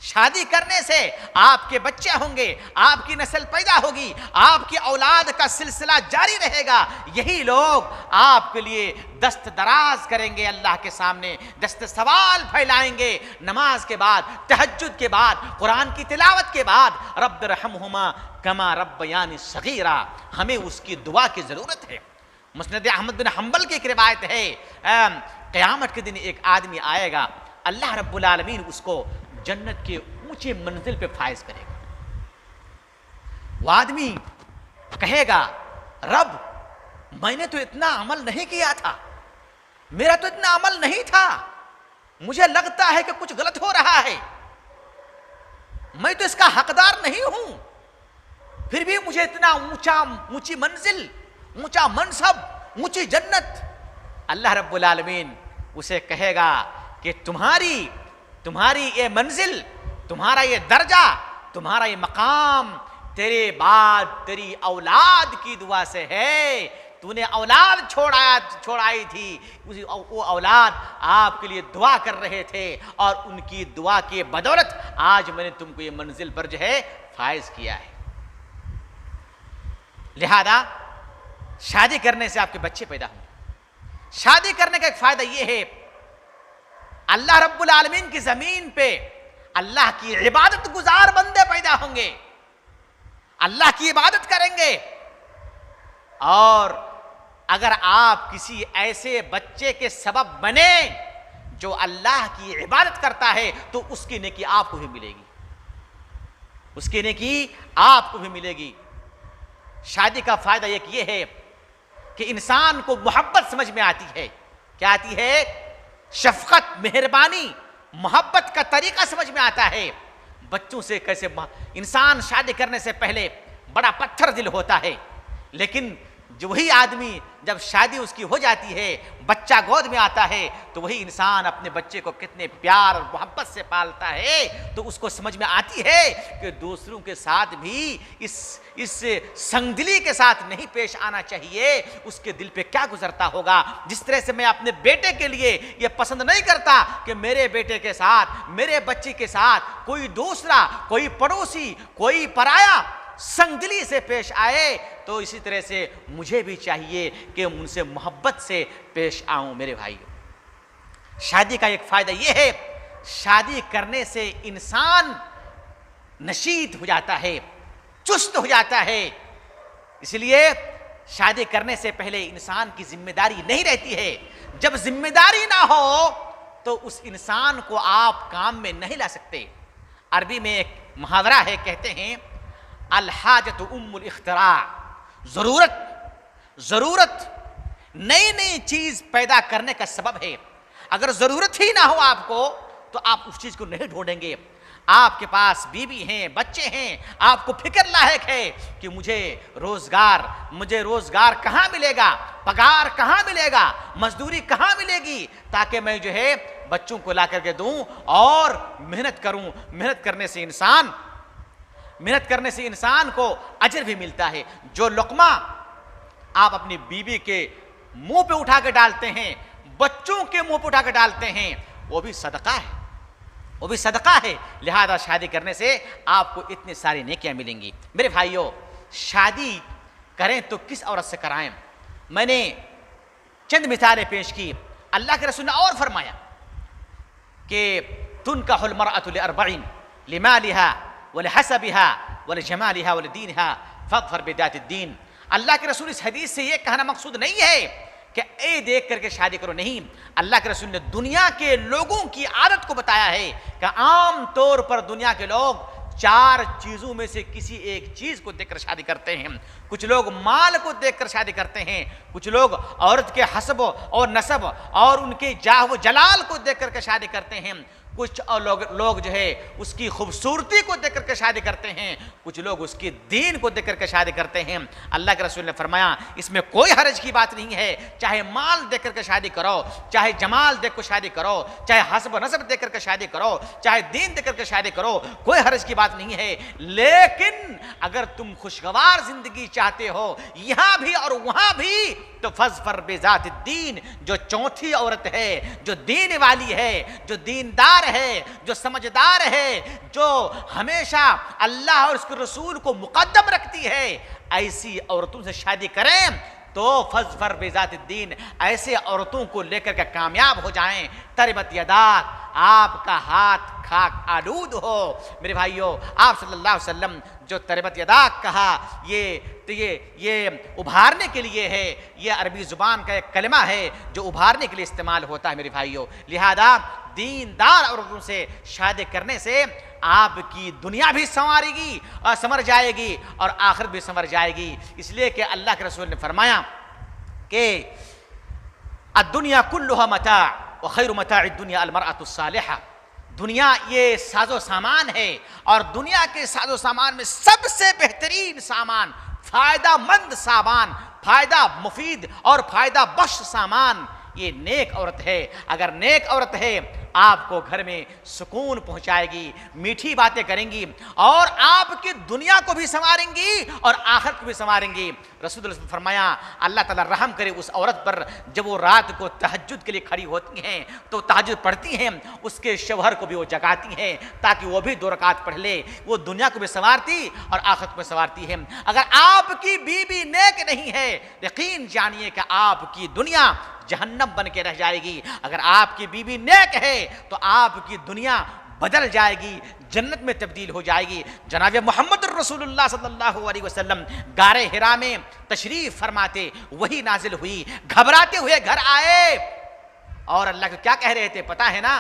S3: शादी करने से आपके बच्चे होंगे, आपकी नस्ल पैदा होगी, आपकी औलाद का सिलसिला जारी रहेगा। यही लोग आपके लिए दस्त दराज करेंगे, अल्लाह के सामने दस्त सवाल फैलाएंगे। नमाज के बाद, तहज्जुद के बाद, कुरान की तिलावत के बाद, रब्ब रहमहुमा कमा रब्बयानी सगीरा, हमें उसकी दुआ की ज़रूरत है। मुस्नद अहमद बिन हम्बल की एक रिवायत है, क़यामत के दिन एक आदमी आएगा, अल्लाह रब्बुल आलमीन उसको जन्नत के ऊंचे मंजिल पे फायज करेगा। वो आदमी कहेगा, रब मैंने तो इतना अमल नहीं किया था, मेरा तो इतना अमल नहीं था, मुझे लगता है कि कुछ गलत हो रहा है, मैं तो इसका हकदार नहीं हूं, फिर भी मुझे इतना ऊंची मंजिल, ऊंचा मनसब, ऊंची जन्नत। अल्लाह रब्बुल आलमीन उसे कहेगा कि तुम्हारी ये मंजिल, तुम्हारा ये दर्जा, तुम्हारा ये मकाम तेरे बाद तेरी औलाद की दुआ से है। तूने औलाद छोड़ाई थी, वो औलाद आपके लिए दुआ कर रहे थे और उनकी दुआ की बदौलत आज मैंने तुमको ये मंजिल पर जो है फायज किया है। लिहाजा शादी करने से आपके बच्चे पैदा होंगे। शादी करने का एक फायदा यह है, अल्लाह रब्बुल आलमीन की जमीन पे अल्लाह की इबादत गुजार बंदे पैदा होंगे, अल्लाह की इबादत करेंगे। और अगर आप किसी ऐसे बच्चे के सबब बने जो अल्लाह की इबादत करता है, तो उसकी नेकी आपको भी मिलेगी, उसकी नेकी आपको भी मिलेगी। शादी का फायदा एक ये है कि इंसान को मोहब्बत समझ में आती है। क्या आती है? शफकत, मेहरबानी, मोहब्बत का तरीका समझ में आता है। बच्चों से कैसे इंसान शादी करने से पहले बड़ा पत्थर दिल होता है, लेकिन जो वही आदमी जब शादी उसकी हो जाती है, बच्चा गोद में आता है, तो वही इंसान अपने बच्चे को कितने प्यार और मोहब्बत से पालता है, तो उसको समझ में आती है कि दूसरों के साथ भी इस संगदिली के साथ नहीं पेश आना चाहिए। उसके दिल पे क्या गुजरता होगा। जिस तरह से मैं अपने बेटे के लिए ये पसंद नहीं करता कि मेरे बेटे के साथ, मेरे बच्चे के साथ कोई दूसरा, कोई पड़ोसी, कोई पराया संगदिली से पेश आए, तो इसी तरह से मुझे भी चाहिए कि उनसे मोहब्बत से पेश आऊं। मेरे भाइयों, शादी का एक फायदा यह है, शादी करने से इंसान नशीद हो जाता है, चुस्त हो जाता है। इसलिए शादी करने से पहले इंसान की जिम्मेदारी नहीं रहती है। जब जिम्मेदारी ना हो तो उस इंसान को आप काम में नहीं ला सकते। अरबी में एक मुहावरा है, कहते हैं अल-हाजतु उम्मुल इख्तिरा, जरूरत नई नई चीज पैदा करने का सबब है। अगर जरूरत ही ना हो आपको, तो आप उस चीज को नहीं ढूंढेंगे। आपके पास बीवी हैं, बच्चे हैं, आपको फिक्र लायक है कि मुझे रोजगार कहाँ मिलेगा, पगार कहाँ मिलेगा, मजदूरी कहाँ मिलेगी, ताकि मैं जो है बच्चों को ला करके दूं और मेहनत करूं। मेहनत करने से इंसान को अजर भी मिलता है। जो लुक़मा आप अपनी बीवी के मुंह पे उठा के डालते हैं, बच्चों के मुंह पे उठा के डालते हैं, वो भी सदका है। लिहाजा शादी करने से आपको इतनी सारी नेकियां मिलेंगी। मेरे भाइयों, शादी करें तो किस औरत से कराएं? मैंने चंद मिसालें पेश की। अल्लाह के रसूल ने और फरमाया कि तुनकाहुल मरअतु लिअरबईन लिमालिहा वलिहसबिहा वलिजमालिहा वलिदीनिहा फज़फर बिदातिद्दीन। अल्लाह के रसूल इस हदीस से ये कहना मकसूद नहीं है कि ए देख करके शादी करो, नहीं। अल्लाह के रसूल ने दुनिया के लोगों की आदत को बताया है कि आम तौर पर दुनिया के लोग 4 चीजों में से किसी एक चीज को देखकर शादी करते हैं। कुछ लोग माल को देखकर शादी करते हैं, कुछ लोग औरत के हसब और नसब और उनके जाह व जलाल को देख करके शादी करते हैं, कुछ और लोग जो है उसकी खूबसूरती को देख करके शादी करते हैं, कुछ लोग उसकी दीन को देख करके शादी करते हैं। अल्लाह के रसूल ने फरमाया इसमें कोई हरज की बात नहीं है, चाहे माल देख करके शादी करो, चाहे जमाल देख कर शादी करो, चाहे हस्ब नसब देख करके शादी करो, चाहे दीन देख करके शादी करो, कोई हरज की बात नहीं है। लेकिन अगर तुम खुशगवार जिंदगी चाहते हो यहां भी और वहां भी, तो फज़फर बेज़ात दीन, जो चौथी औरत है, जो दीन वाली है, जो दीनदार है, जो समझदार है, जो हमेशा अल्लाह और उसके रसूल को मुकद्दम रखती है, ऐसी औरतों से शादी करें तो फज़फर बेज़ात दीन, ऐसे औरतों को लेकर के कामयाब हो जाएं। तरबत यदाक, आपका हाथ खाक आलूद हो। मेरे भाइयों, आप सल्लल्लाहु अलैहि वसल्लम जो तरबत यदाक कहा, ये उभारने के लिए है, ये अरबी ज़ुबान का एक कलमा है जो उभारने के लिए इस्तेमाल होता है। मेरे भाइयों, लिहाजा दीनदार औरतों से शादी करने से आपकी दुनिया भी संवारेगी और संवर जाएगी और आखिरत भी संवर जाएगी। इसलिए कि अल्लाह के रसूल ने फरमाया कि अद्दुनिया कुल्लुहा मता व खैरु मताइद दुनिया अलमरअतु सालिहा। दुनिया ये साजो सामान है और दुनिया के साजो सामान में सबसे बेहतरीन सामान, फायदा मंद सामान, फायदा मुफीद और फायदा बख्श सामान ये नेक औरत है। अगर नेक औरत है आपको घर में सुकून पहुंचाएगी, मीठी बातें करेंगी और आपकी दुनिया को भी संवारेंगी और आखिरत को भी संवारेंगी। रसूल ने फरमाया अल्लाह ताला रहम करे उस औरत पर जब वो रात को तहज्जुद के लिए खड़ी होती हैं तो तहज्जुद पढ़ती हैं, उसके शौहर को भी वो जगाती हैं ताकि वो भी 2 रकात पढ़ ले। वो दुनिया को भी संवारती और आखिरत को संवारती है। अगर आपकी बीबी नेक नहीं है, यकीन जानिए कि आपकी दुनिया जहन्नम बन के रह जाएगी। अगर आपकी बीबी नेक है तो आपकी दुनिया बदल जाएगी, जन्नत में तब्दील हो जाएगी। जनाब मोहम्मद रसूलुल्लाह सल्लल्लाहु अलैहि वसल्लम गारे हिरा में तशरीफ फरमाते, वही नाजिल हुई, घबराते हुए घर आए और अल्लाह को क्या कह रहे थे पता है ना?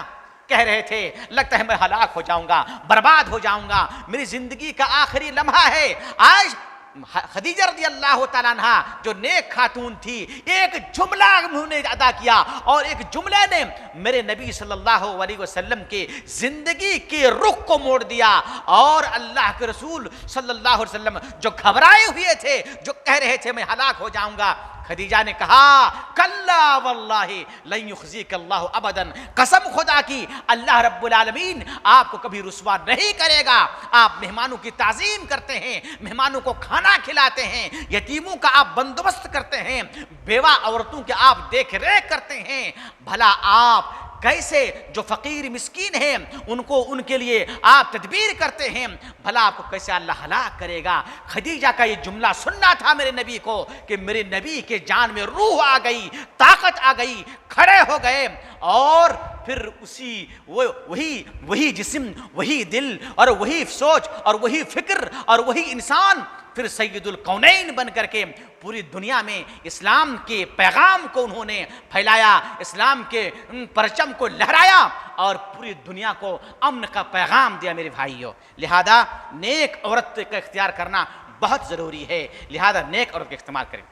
S3: कह रहे थे लगता है मैं हलाक हो जाऊंगा, बर्बाद हो जाऊंगा, मेरी जिंदगी का आखिरी लम्हा है। आज खदीजा रज़ी अल्लाह तआला अन्हा जो नेक खातून थी, एक जुमला उन्होंने अदा किया और एक जुमले ने मेरे नबी सल्लल्लाहु अलैहि वसल्लम के जिंदगी के रुख को मोड़ दिया। और अल्लाह के रसूल सल्लल्लाहु अलैहि वसल्लम जो घबराए हुए थे, जो कह रहे थे मैं हलाक हो जाऊंगा, खदीजा ने कहा कल्ला वल्लाहि लन युखज़ीक अल्लाहु अबदन, कसम खुदा की अल्लाह रब्बुल आलमीन आपको कभी रुसवा नहीं करेगा। आप मेहमानों की ताज़ीम करते हैं, मेहमानों को खाना खिलाते हैं, यतीमों का आप बंदोबस्त करते हैं, बेवा औरतों के आप देख रेख करते हैं। भला आप कैसे जो फ़कीर मिस्कीन हैं उनको उनके लिए आप तदबीर करते हैं, भला आपको कैसे अल्लाह हलाक करेगा। खदीजा का ये जुमला सुनना था मेरे नबी को कि मेरे नबी के जान में रूह आ गई, ताकत आ गई, खड़े हो गए और फिर उसी वही जिस्म, वही दिल और वही सोच और वही फिक्र और वही इंसान फिर सैयदुल कौनैन बन करके पूरी दुनिया में इस्लाम के पैगाम को उन्होंने फैलाया, इस्लाम के परचम को लहराया और पूरी दुनिया को अमन का पैगाम दिया। मेरे भाइयों, लिहाजा नेक औरत का इख्तियार करना बहुत ज़रूरी है, लिहाजा नेक औरत का इस्तेमाल करें।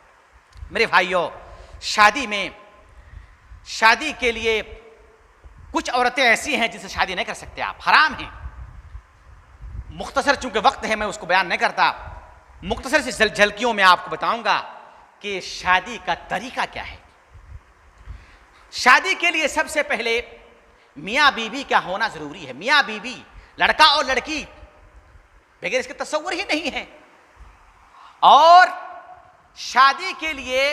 S3: मेरे भाइयों, शादी के लिए कुछ औरतें ऐसी हैं जिनसे शादी नहीं कर सकते आप, हराम हैं। मुख्तसर चूंकि वक्त है मैं उसको बयान नहीं करता, मुख्तसर से झलकियों में आपको बताऊंगा कि शादी का तरीका क्या है। शादी के लिए सबसे पहले मियाँ बीवी का होना जरूरी है। मियाँ बीवी, लड़का और लड़की, बगैर इसके तस्वुर ही नहीं है। और शादी के लिए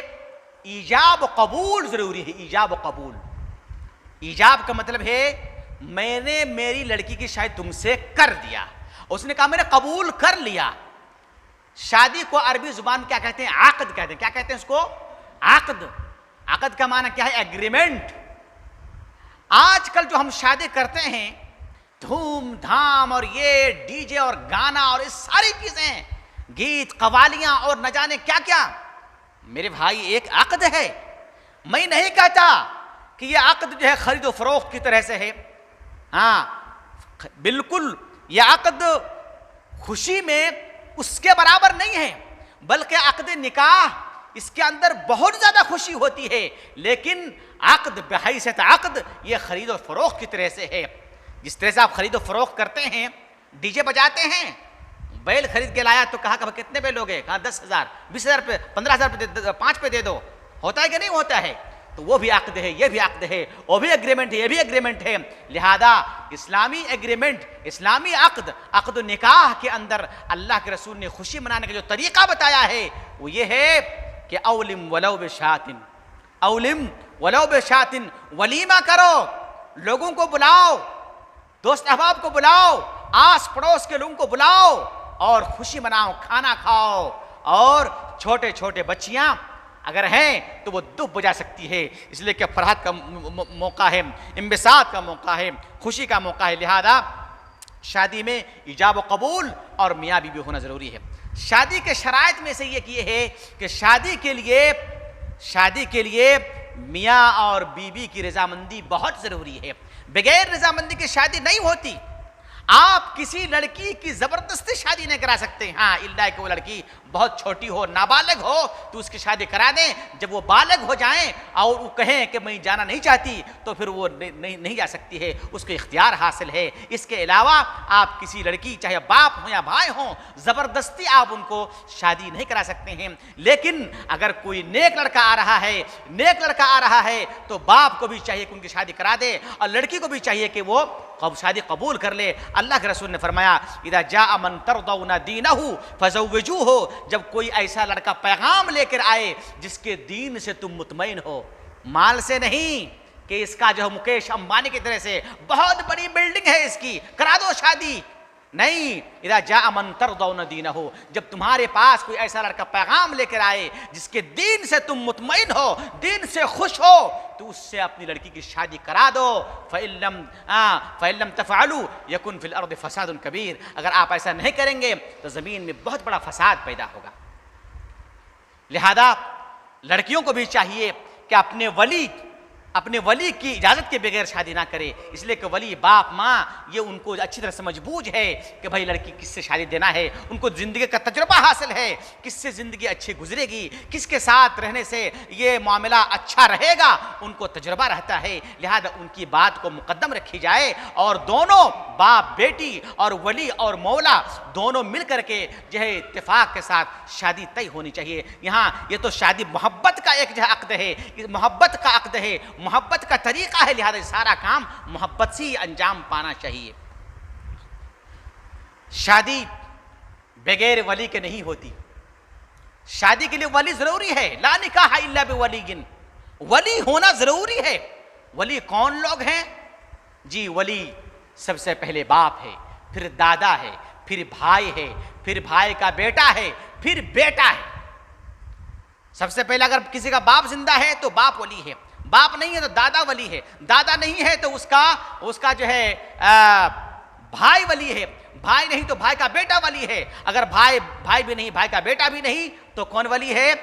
S3: ईजाब कबूल जरूरी है। ईजाब कबूल, ईजाब का मतलब है मैंने मेरी लड़की की शादी तुमसे कर दिया, उसने कहा मैंने कबूल कर लिया। शादी को अरबी जुबान क्या कहते हैं? आकद कहते हैं। क्या कहते हैं उसको? आकद। आकद का माना क्या है? एग्रीमेंट। आजकल जो हम शादी करते हैं धूमधाम और ये डीजे और गाना और ये सारी चीजें, गीत कवालियां और न जाने क्या क्या, मेरे भाई एक आकद है। मैं नहीं कहता कि यह आकद जो है खरीदो फरोख्त की तरह से है, हाँ बिल्कुल यह आकद खुशी में उसके बराबर नहीं है, बल्कि अक़द निकाह इसके अंदर बहुत ज़्यादा खुशी होती है। लेकिन अक़द बहैसियत अक़द ये खरीद और फरोख्त की तरह से है। जिस तरह से आप खरीदो फरोख्त करते हैं, डीजे बजाते हैं, बैल खरीद के लाया तो कहा कितने बैल हो गए, कहा 10,000, 20,000 पे, 15,000 पे, 5 पे दे दो, होता है कि नहीं होता है? तो वो भी अक्द है, ये भी अक्द है, वो भी एग्रीमेंट है, ये भी एग्रीमेंट है। लिहाजा इस्लामी एग्रीमेंट, इस्लामी अक्द, अक्द निकाह के अंदर अल्लाह के रसूल ने खुशी मनाने का जो तरीका बताया है वो ये है कि औलिम वलौ बिशातिन, औलिम वलौ बिशातिन, वलीमा करो, लोगों को बुलाओ, दोस्त अहबाब को बुलाओ, आस पड़ोस के लोगों को बुलाओ और खुशी मनाओ, खाना खाओ। और छोटे छोटे बच्चियां अगर हैं तो वो दुख बुझा सकती है, इसलिए कि फरहत का मौका है, इंबिसात का मौका है, खुशी का मौका है। लिहाजा शादी में इजाब व कबूल और मियाँ बीवी होना ज़रूरी है। शादी के शराइत में से ये है कि शादी के लिए मियाँ और बीवी की रजामंदी बहुत ज़रूरी है। बगैर रजामंदी की शादी नहीं होती। आप किसी लड़की की जबरदस्ती शादी नहीं करा सकते। हाँ, इल्ला कि वो लड़की बहुत छोटी हो, नाबालिग हो, तो उसकी शादी करा दें। जब वो बालिग हो जाएं और वो कहें कि मैं जाना नहीं चाहती, तो फिर वो नहीं जा सकती है, उसको इख्तियार हासिल है। इसके अलावा आप किसी लड़की, चाहे बाप हो या भाई हो, ज़बरदस्ती आप उनको शादी नहीं करा सकते हैं। लेकिन अगर कोई नेक लड़का आ रहा है तो बाप को भी चाहिए कि उनकी शादी करा दे और लड़की को भी चाहिए कि वो शादी कबूल कर ले। अल्लाह के रसूल ने फरमाया, इदा जाअ मन तरदौना दीनहु फज़व्विजूहु, जब कोई ऐसा लड़का पैगाम लेकर आए जिसके दीन से तुम मुतमईन हो, माल से नहीं कि इसका जो मुकेश अंबानी की तरह से बहुत बड़ी बिल्डिंग है, इसकी करा दो शादी, नहीं। इदा जाअ मन तरदौना दीनहु, जब तुम्हारे पास कोई ऐसा लड़का पैगाम लेकर आए जिसके दीन से तुम मुतमईन हो, दीन से खुश हो, तो उससे अपनी लड़की की शादी करा दो। फ़इल्लम तफ़अलू यकुन फ़िल अर्द फ़सादुन कबीर, अगर आप ऐसा नहीं करेंगे तो ज़मीन में बहुत बड़ा फसाद पैदा होगा। लिहाजा लड़कियों को भी चाहिए कि अपने वली की इजाज़त के बगैर शादी ना करे, इसलिए कि वली बाप माँ ये उनको अच्छी तरह समझ बूझ है कि भाई लड़की किससे शादी देना है, उनको ज़िंदगी का तजुर्बा हासिल है, किससे ज़िंदगी अच्छी गुजरेगी, किसके साथ रहने से ये मामला अच्छा रहेगा, उनको तजुर्बा रहता है। लिहाजा उनकी बात को मुकद्दम रखी जाए और दोनों बाप बेटी और वली और मौला दोनों मिल करके जो है इत्तेफाक के साथ शादी तय होनी चाहिए। यहाँ ये तो शादी मोहब्बत का एक जो है अक़्द है, मोहब्बत का अक़्द है, मोहब्बत का तरीका है। लिहाजा सारा काम मोहब्बत से ही अंजाम पाना चाहिए। शादी बगैर वली के नहीं होती, शादी के लिए वली जरूरी है। ला निकाह इल्ला बिवलिय्यिन, वली होना जरूरी है। वली कौन लोग हैं जी? वली सबसे पहले बाप है, फिर दादा है, फिर भाई है, फिर भाई का बेटा है, फिर बेटा है। सबसे पहले अगर किसी का बाप जिंदा है तो बाप वली है, बाप नहीं है तो दादा वली है, दादा नहीं है तो उसका जो है भाई वली है, भाई नहीं तो भाई का बेटा वली है। अगर भाई भी नहीं, भाई का बेटा भी नहीं, तो कौन वली है?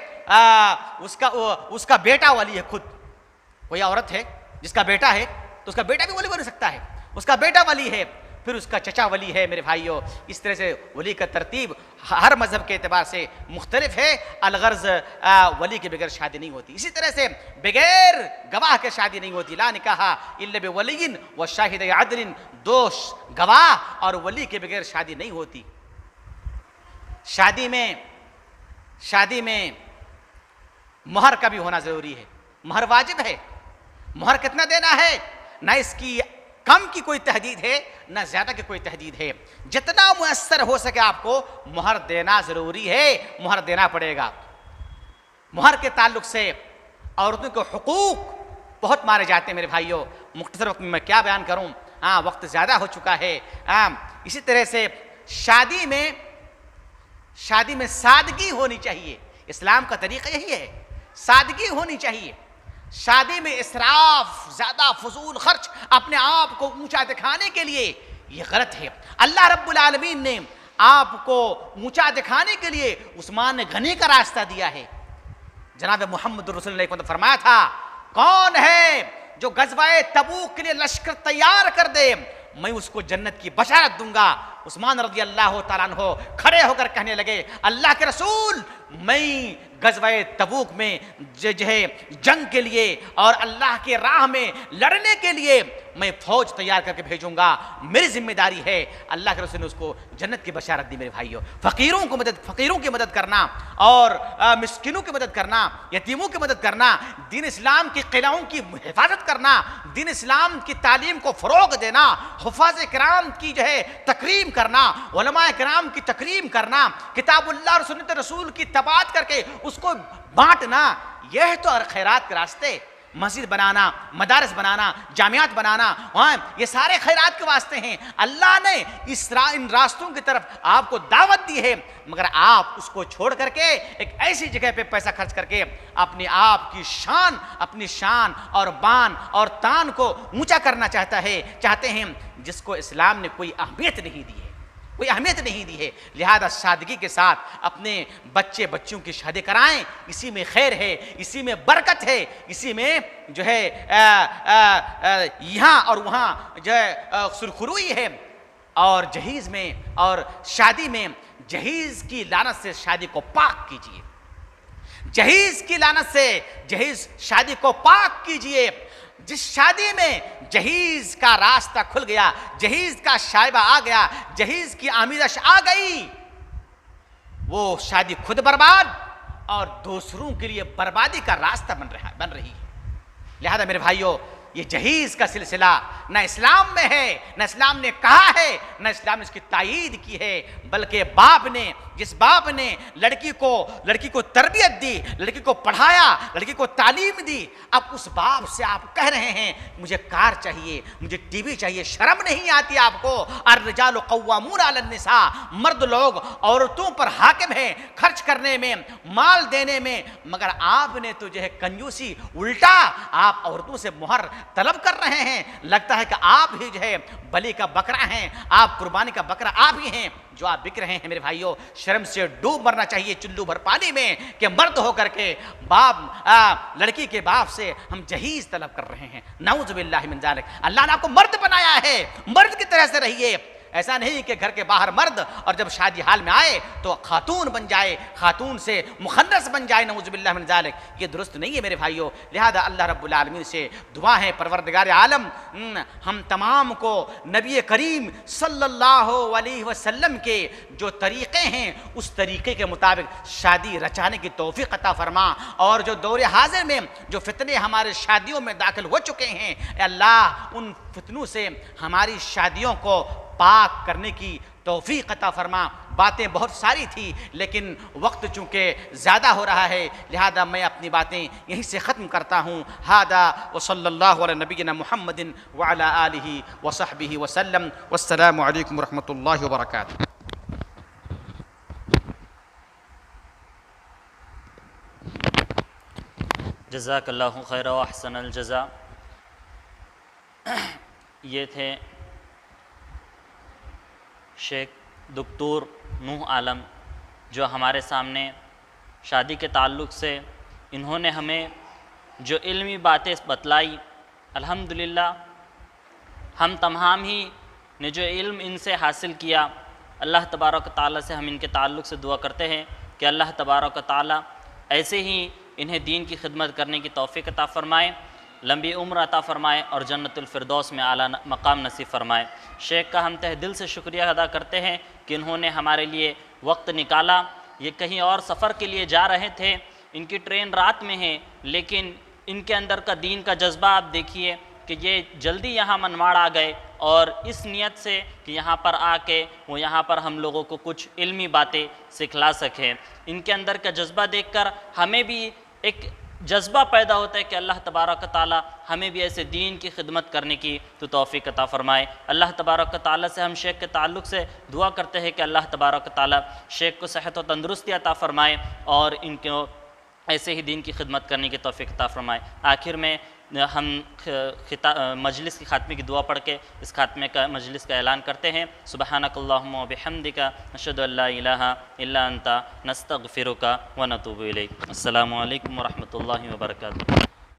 S3: उसका बेटा वली है खुद। कोई औरत है जिसका बेटा है तो उसका बेटा भी वली बन सकता है, उसका बेटा वली है, फिर उसका चचा वली है। मेरे भाइयों, इस तरह से वली का तरतीब हर मजहब के एतबार से मुख्तलिफ है। अलगर्ज वली के बगैर शादी नहीं होती। इसी तरह से बगैर गवाह के शादी नहीं होती। ला निकाह इल्ला बिवलिय्यिन व शाहिदै अदलिन, दोष गवाह और वली के बगैर शादी नहीं होती। शादी में मोहर का भी होना जरूरी है। मोहर वाजिब है। मोहर कितना देना है? ना इसकी कम की कोई तहदीद है, ना ज्यादा की कोई तहदीद है। जितना मुयस्सर हो सके आपको मोहर देना जरूरी है, मोहर देना पड़ेगा। मोहर के ताल्लुक से औरतों के हुकूक बहुत मारे जाते हैं मेरे भाइयों। मुख्तसर वक्त में मैं क्या बयान करूं, वक्त ज्यादा हो चुका है। इसी तरह से शादी में सादगी होनी चाहिए। इस्लाम का तरीका यही है, सादगी होनी चाहिए। शादी में इसराफ, ज्यादा फजूल खर्च, अपने आप को ऊंचा दिखाने के लिए, ये गलत है। अल्लाह रब्बुल आलमीन ने आपको ऊंचा दिखाने के लिए उस्मान गनी का रास्ता दिया है। जनाब मोहम्मद रसूलुल्लाह ने फरमाया था, कौन है जो गज़वाए तबूक के लिए लश्कर तैयार कर दे, मैं उसको जन्नत की बशारत दूंगा। उस्मान रज़ी अल्लाह तआला अन्हु खड़े होकर कहने लगे, अल्लाह के रसूल, मैं गज़वे तबूक में जो है जंग के लिए और अल्लाह के राह में लड़ने के लिए मैं फौज तैयार करके भेजूंगा, मेरी जिम्मेदारी है। अल्लाह के रसूल ने उसको जन्नत की बशारत दी। मेरे भाइयों, फ़कीरों की मदद करना और मिस्किनों की मदद करना, यतीमों की मदद करना, दीन इस्लाम की क़िलाओं की हिफाजत करना, दीन इस्लाम की तालीम को फ़रोग़ देना, हुफ़ाज़ किराम की जो है तकरीम करना, उलमा किराम की तकरीम करना, किताबुल्लाह और सुन्नत रसूल की तबात करके उसको बांटना, यह तो खैरात के रास्ते। मस्जिद बनाना, मदारस बनाना, जामियात बनाना, हाँ, ये सारे खैरात के वास्ते हैं। अल्लाह ने इन रास्तों की तरफ आपको दावत दी है, मगर आप उसको छोड़ करके एक ऐसी जगह पे पैसा खर्च करके अपने आप की अपनी शान और बान और तान को ऊंचा करना चाहते हैं, जिसको इस्लाम ने कोई अहमियत नहीं दी है, कोई अहमियत नहीं दी है। लिहाजा सादगी के साथ अपने बच्चों की शादी कराएं, इसी में खैर है, इसी में बरकत है, इसी में जो है यहाँ और वहाँ जो है सुरखरुई है। और जहीज़ में और शादी में जहीज़ की लानत से शादी को पाक कीजिए, जहीज़ की लानत से जहीज़ शादी को पाक कीजिए। जिस शादी में जहीज़ का रास्ता खुल गया, जहीज़ का शायबा आ गया, जहीज़ की आमिदश आ गई, वो शादी खुद बर्बाद और दूसरों के लिए बर्बादी का रास्ता बन रही है। लिहाजा मेरे भाइयों, ये जहीज़ का सिलसिला न इस्लाम में है, न इस्लाम ने कहा है, न इस्लाम ने इसकी तायीद की है, बल्कि जिस बाप ने लड़की को तरबियत दी, लड़की को पढ़ाया, लड़की को तालीम दी, अब उस बाप से आप कह रहे हैं मुझे कार चाहिए, मुझे टीवी चाहिए। शर्म नहीं आती आपको? अर्रिजालु क़व्वामून अलन्निसा, मर्द लोग औरतों पर हाकिम हैं खर्च करने में, माल देने में, मगर आपने तो जो है कंजूसी, उल्टा आप औरतों से मुहर तलब कर रहे हैं। लगता है कि आप ही जो है बलि का बकरा हैं, आप कुर्बानी का बकरा आप ही हैं जो आप बिक रहे हैं। मेरे भाइयों, शर्म से डूब मरना चाहिए चुल्लू भर पानी में कि मर्द होकर के लड़की के बाप से हम जहीज तलब कर रहे हैं। नाउज़ु बिल्लाहि मिन ज़ालिक। अल्लाह ने आपको मर्द बनाया है, मर्द की तरह से रहिए। ऐसा नहीं कि घर के बाहर मर्द और जब शादी हाल में आए तो खातून बन जाए, खातून से मुखन्नस बन जाए। नऊज़ु बिल्लाहि मिन ज़ालिक, ये दुरुस्त नहीं है मेरे भाइयों। लिहाजा अल्लाह रब्बुल आलमीन से दुआ है, परवरदिगार आलम हम तमाम को नबी करीम सल्लल्लाहु अलैहि वसल्लम के जो तरीक़े हैं उस तरीक़े के मुताबिक शादी रचाने की तौफ़ीक़ अता फरमा। और जो दौर हाज़िर में जो फितने हमारे शादियों में दाखिल हो चुके हैं, अल्लाह उन फितनों से हमारी शादियों को पाक करने की तौफीक अता फरमा। बातें बहुत सारी थी लेकिन वक्त चूँकि ज़्यादा हो रहा है, लिहाजा मैं अपनी बातें यहीं से ख़त्म करता हूँ। हादा व सल्लल्लाहु अला नबीना मुहम्मदिन व अला आलिहि व सहबिहि वसल्लम। वस्सलामु अलैकुम व रहमतुल्लाहि व बरकातुहू।
S2: जज़ाकल्लाहु खैर व अहसनल जज़ा। ये थे शेख दुक्तूर नूह आलम जो हमारे सामने शादी के ताल्लुक़ से इन्होंने हमें जो इल्मी बातें बतलाई। अल्हम्दुलिल्लाह हम तमाम ही ने जो इल्म इनसे हासिल किया, अल्लाह तबारक ताला से हम इनके ताल्लुक़ से दुआ करते हैं कि अल्लाह तबारक ताला ऐसे ही इन्हें दीन की खिदमत करने की तौफ़ीक़ अता फ़रमाए, लंबी उम्र अता फ़रमाए और जन्नतुल फ़िरदौस में आला मकाम नसीब फ़रमाए। शेख का हम तहे दिल से शुक्रिया अदा करते हैं कि इन्होंने हमारे लिए वक्त निकाला। ये कहीं और सफ़र के लिए जा रहे थे, इनकी ट्रेन रात में है, लेकिन इनके अंदर का दीन का जज्बा आप देखिए कि ये जल्दी यहाँ मनमाड़ आ गए और इस नियत से कि यहाँ पर आके वो यहाँ पर हम लोगों को कुछ इल्मी बातें सिखला सकें। इनके अंदर का जज्बा देखकर हमें भी एक जज्बा पैदा होता है कि अल्लाह तबारक ताला हमें भी ऐसे दीन की खिदमत करने की तो तौफ़ीक़ अता फ़रमाए। अल्लाह तबारक ताला से हम शेख के ताल्लुक़ से दुआ करते हैं कि अल्लाह तबारक ताला शेख को सेहत व तंदुरुस्ती अता फ़रमाए और इनको ऐसे ही दीन की खिदमत करने की तौफ़ीक़ अता फ़रमाए। आखिर में हम मजलिस की ख़ात्मे की दुआ पढ़ के इस ख़ात्मे का मजलिस का ऐलान करते हैं। सुब्हानकल्लाहुम्मा व बिहम्दिका नशहदु अल्ला इलाहा इल्ला अंता नस्तगफिरुका व नतूबु इलैक। अस्सलामु अलैकुम व रहमतुल्लाहि व बरकातुहू।